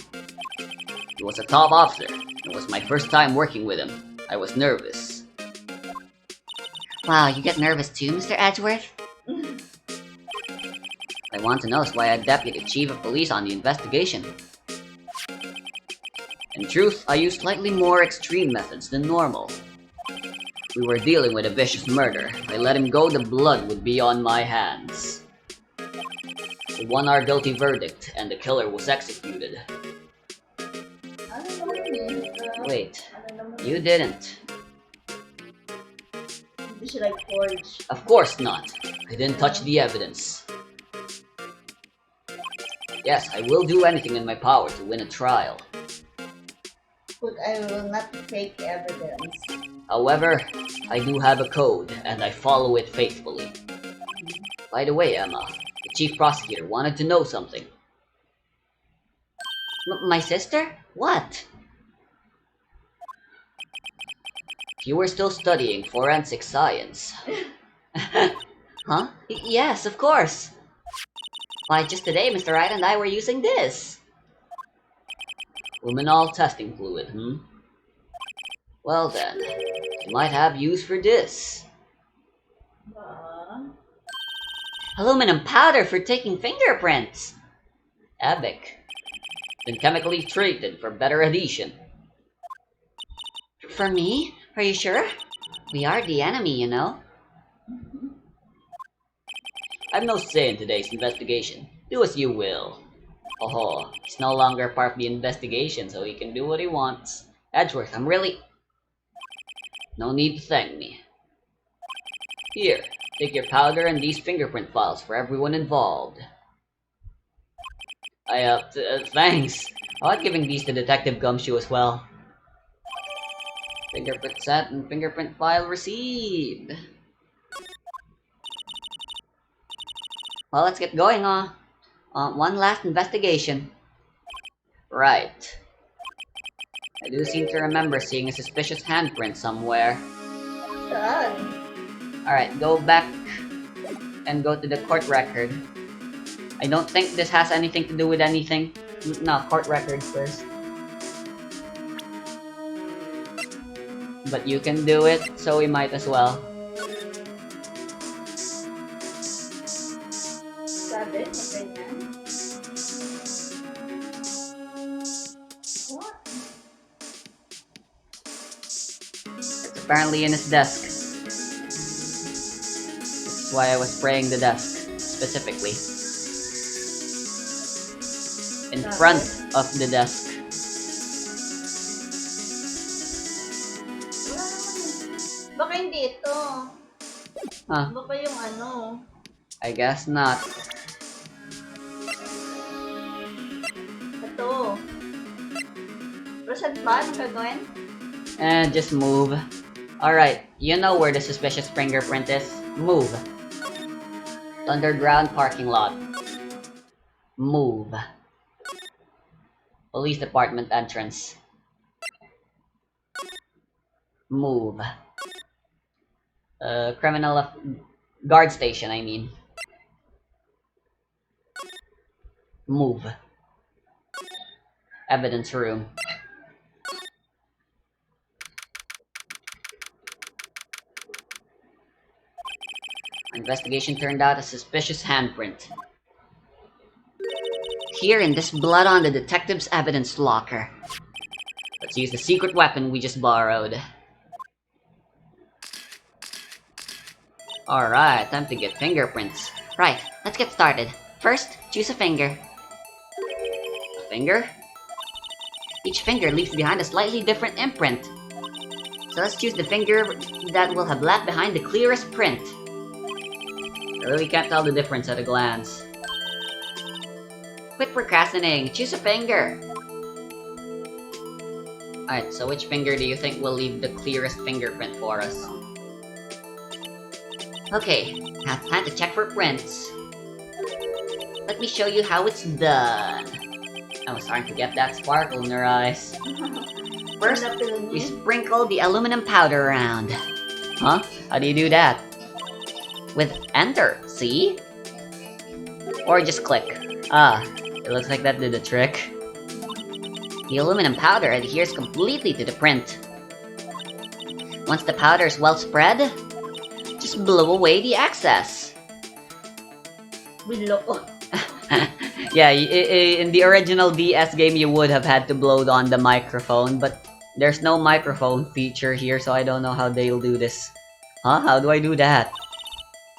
He was a top officer. It was my first time working with him. I was nervous. Wow, you get nervous too, Mr. Edgeworth? I want to know is why a Deputy Chief of Police on the investigation. In truth, I used slightly more extreme methods than normal. We were dealing with a vicious murder. If I let him go, the blood would be on my hands. We won our guilty verdict, and the killer was executed. Ano naman yun? Wait, Ano naman you didn't. Hindi siya like forge. Of course not. I didn't touch the evidence. Yes, I will do anything in my power to win a trial. But I will not fake evidence. However, I do have a code, and I follow it faithfully. By the way, Emma, the chief prosecutor wanted to know something. My sister? What? If you were still studying forensic science. Huh? Yes, of course. Why, just today, Mr. Wright and I were using this. Luminol testing fluid, hmm? Well then, you might have use for this. Aluminum powder for taking fingerprints. Epic. Been chemically treated for better adhesion. For me? Are you sure? We are the enemy, you know. I've no say in today's investigation. Do as you will. Oh, he's no longer part of the investigation, so he can do what he wants. Edgeworth, I'm really... No need to thank me. Here, take your powder and these fingerprint files for everyone involved. Thanks. I like giving these to Detective Gumshoe as well. Fingerprint set and fingerprint file received. Well, let's get going on one last investigation. Right. I do seem to remember seeing a suspicious handprint somewhere. Saan? Alright, go back and go to the court record. I don't think this has anything to do with anything. No, court record first. But you can do it, so we might as well. Sabi? Ganyan? What? It's apparently in his desk. That's why I was spraying the desk, specifically. In front of the desk. Wala naman. Baka hindi ito. Huh, Baka yung ano. I guess not. Ito. Pero saan ba? Anong gagawin? Just move. Alright, you know where the suspicious fingerprint is. Move. Underground parking lot. Move. Police department entrance. Move. Guard station, I mean. Move. Evidence room. Investigation turned out a suspicious handprint. Here in this blood on the detective's evidence locker. Let's use the secret weapon we just borrowed. Alright, time to get fingerprints. Right, let's get started. First, choose a finger. Finger? Each finger leaves behind a slightly different imprint. So let's choose the finger that will have left behind the clearest print. I really can't tell the difference at a glance. Quit procrastinating, choose a finger. Alright, so which finger do you think will leave the clearest fingerprint for us? Okay, now it's time to check for prints. Let me show you how it's done. I was starting to get that sparkle in her eyes. First, we sprinkle the aluminum powder around. Huh? How do you do that? With enter, see? Or just click. Ah, it looks like that did the trick. The aluminum powder adheres completely to the print. Once the powder is well spread, just blow away the excess. Yeah, in the original DS game, you would have had to blow on the microphone, but there's no microphone feature here, so I don't know how they'll do this. Huh? How do I do that?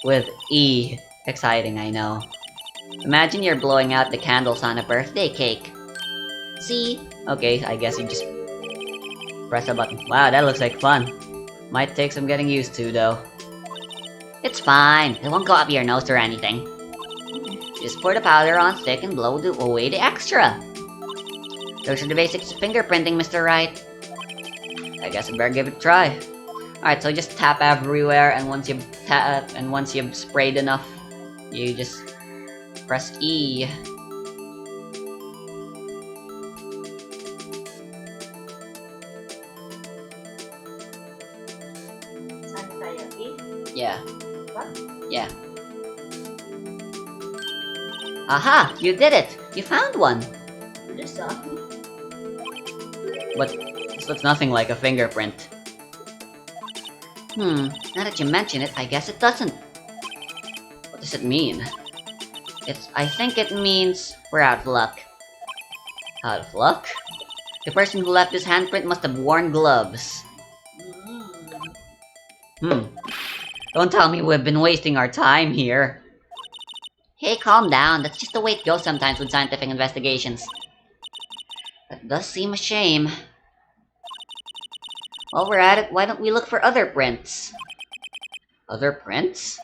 With E. Exciting, I know. Imagine you're blowing out the candles on a birthday cake. See? Okay, I guess you just press a button. Wow, that looks like fun. Might take some getting used to, though. It's fine. It won't go up your nose or anything. Just pour the powder on thick and blow away the extra. Those are the basics of fingerprinting, Mr. Wright. I guess I better give it a try. Alright, so just tap everywhere, and once you've sprayed enough, you just press E. Saan tayo? E? Yeah. What? Yeah. Aha! You did it! You found one! This But this looks nothing like a fingerprint. Now that you mention it, I guess it doesn't. What does it mean? I think it means we're out of luck. Out of luck? The person who left this handprint must have worn gloves. Don't tell me we've been wasting our time here. Hey, calm down. That's just the way it goes sometimes with scientific investigations. That does seem a shame. While we're at it, why don't we look for other prints? Other prints?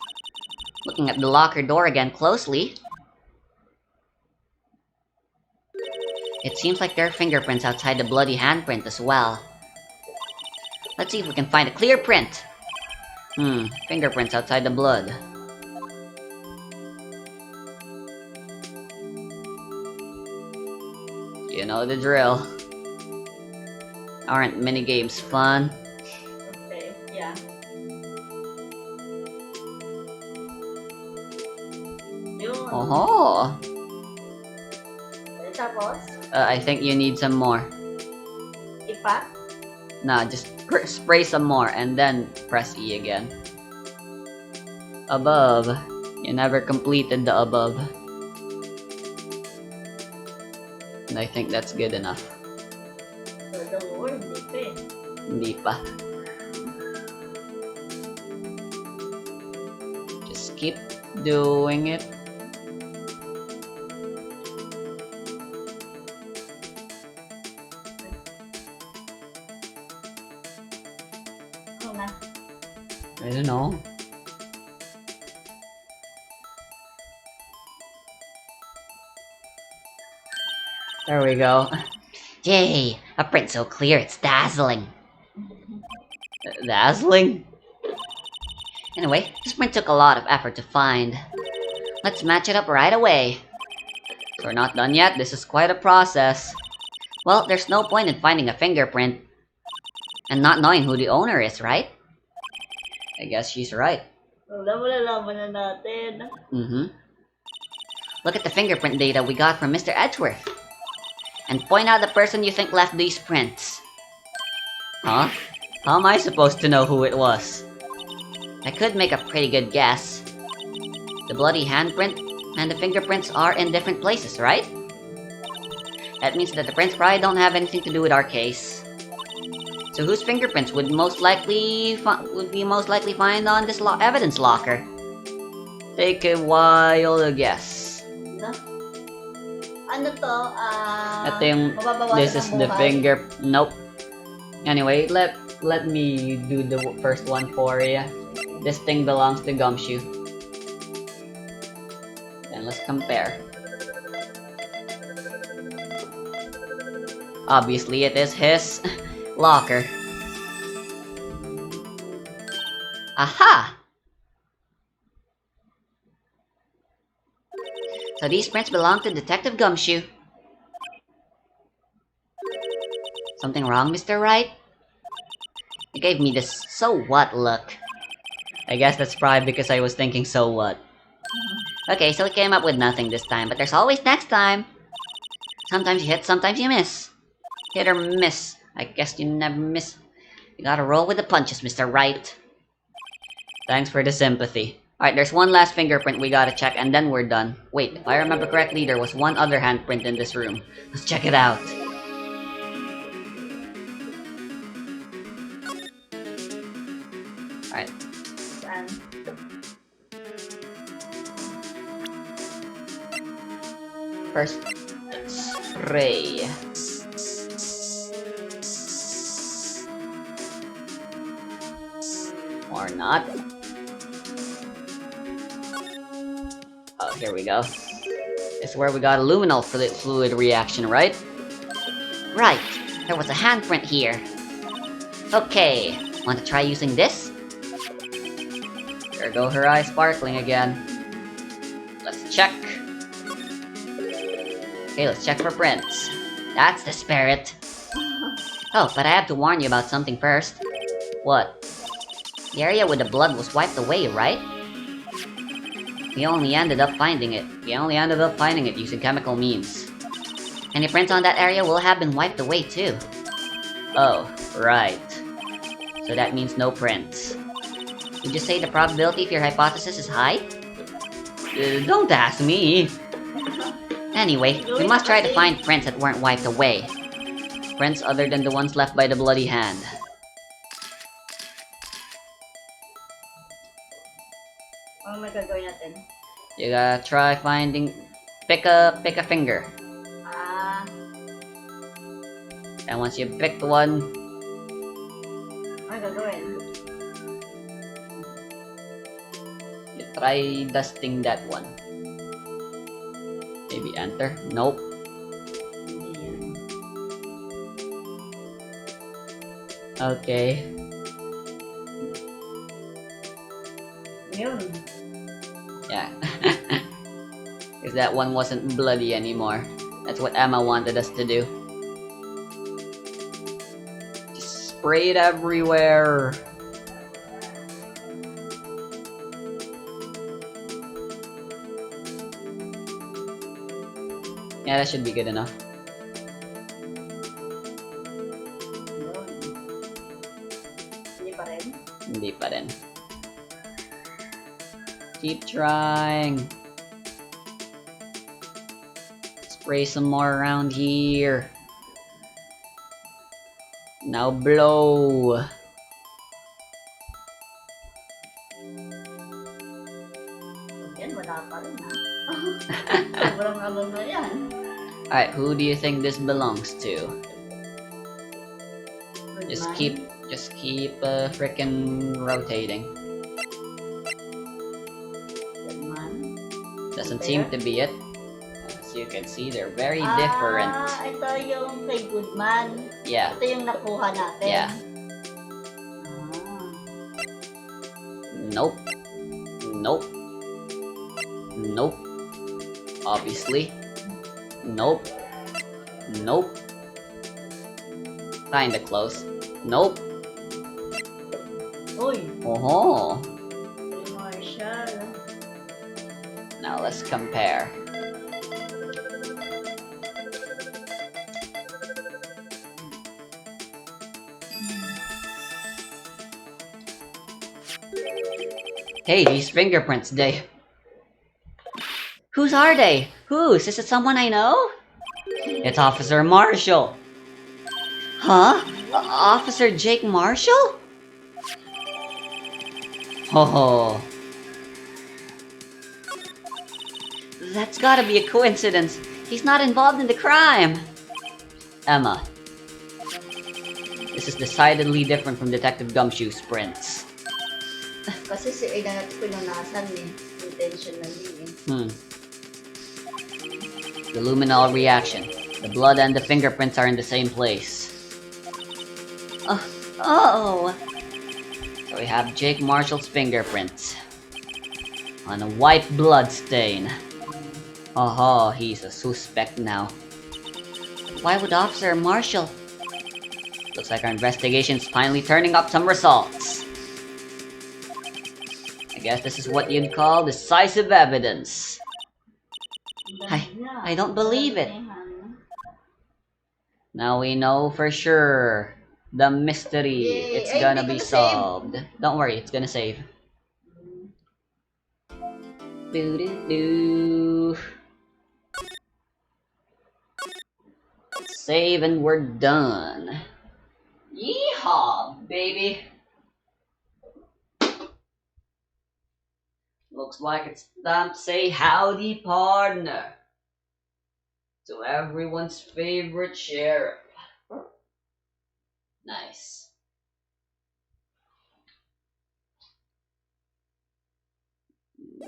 Looking at the locker door again closely, it seems like there are fingerprints outside the bloody handprint as well. Let's see if we can find a clear print. Fingerprints outside the blood. You know the drill. Aren't minigames fun? Okay, yeah. Yun. Oh. Tapos, I think you need some more. ipa. Nah, just spray some more and then press E again. Above. You never completed the above. And I think that's good enough. So, the word, hindi pa eh. Hindi pa. Just keep doing it. Ano na? I don't know. There we go. Yay! A print so clear, it's dazzling. Dazzling? Anyway, this print took a lot of effort to find. Let's match it up right away. So we're not done yet. This is quite a process. Well, there's no point in finding a fingerprint and not knowing who the owner is, right? I guess she's right. Malalaman na natin. Look at the fingerprint data we got from Mr. Edgeworth. And point out the person you think left these prints. Huh? How am I supposed to know who it was? I could make a pretty good guess. The bloody handprint and the fingerprints are in different places, right? That means that the prints probably don't have anything to do with our case. So whose fingerprints would be most likely find on this evidence locker? Take a while to guess. No? Ano to? Ito yung, this is the finger. Nope. Anyway, let me do the first one for you. This thing belongs to Gumshoe. Then let's compare. Obviously, it is his locker. Aha! So these prints belong to Detective Gumshoe. Something wrong, Mr. Wright? You gave me this so what look. I guess that's probably because I was thinking so what. Okay, so we came up with nothing this time, but there's always next time. Sometimes you hit, sometimes you miss. Hit or miss. I guess you never miss. You gotta roll with the punches, Mr. Wright. Thanks for the sympathy. Alright, there's one last fingerprint we gotta check, and then we're done. Wait, if I remember correctly, there was one other handprint in this room. Let's check it out. Alright. First, let's spray. Or not. Oh, here we go. This is where we got a luminol fluid reaction, right? Right. There was a handprint here. Okay. Want to try using this? There go her eyes sparkling again. Let's check. Okay, let's check for prints. That's the spirit. Oh, but I have to warn you about something first. What? The area where the blood was wiped away, right? We only ended up finding it. Using chemical means. Any prints on that area will have been wiped away too. Oh, right. So that means no prints. Would you say the probability of your hypothesis is high? Don't ask me. Anyway, we must try to find prints that weren't wiped away. Prints other than the ones left by the bloody hand. Ano may gagawin natin? You gotta try finding... Pick a finger. And once you picked one... Ano gagawin? You try dusting that one. Maybe enter? Nope. Okay. Yun. Yeah. Because that one wasn't bloody anymore. That's what Emma wanted us to do. Just spray it everywhere. Yeah, that should be good enough. Yun. Hindi pa rin? Hindi pa rin. Keep trying. Spray some more around here. Now blow. Yan, wala pa rin ha. Sobrang ano na yan. Alright, who do you think this belongs to? Just keep frickin' rotating. Doesn't seem to be it. As you can see, they're very different. Ito yung kay Goodman. Yeah. Ito yung nakuha natin. Yeah. Nope. Nope. Nope. Obviously. Nope. Nope. Kinda close. Nope. Uy! Oh. Marshall. Now let's compare. Hey, these fingerprints, Whose are they? Whose? Is it someone I know? It's Officer Marshall. Huh? Officer Jake Marshall? Oh, that's gotta be a coincidence. He's not involved in the crime. Emma, this is decidedly different from Detective Gumshoe's prints. Kasi si Aidan at pinunasan eh. Intentionally eh. The luminol reaction. The blood and the fingerprints are in the same place. Oh! So we have Jake Marshall's fingerprints on a white blood stain. Oh, he's a suspect now. Why would Officer Marshall? Looks like our investigation's finally turning up some results. I guess this is what you'd call decisive evidence. I don't believe it. Now we know for sure. The mystery. Yay! It's Ay, gonna hindi be ko na-save. solved. Don't worry, it's gonna save. Doo-doo-doo. Save and we're done. Yeehaw, baby! Looks like it's time to say howdy, partner, to everyone's favorite sheriff. Nice.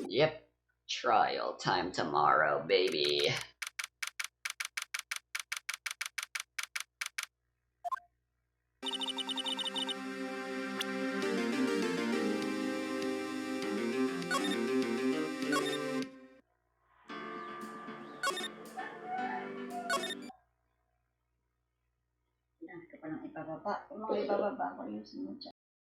Yep. Trial time tomorrow, baby. Yan ka palang ibababa. Kung mga ibababa ko yung sinunod.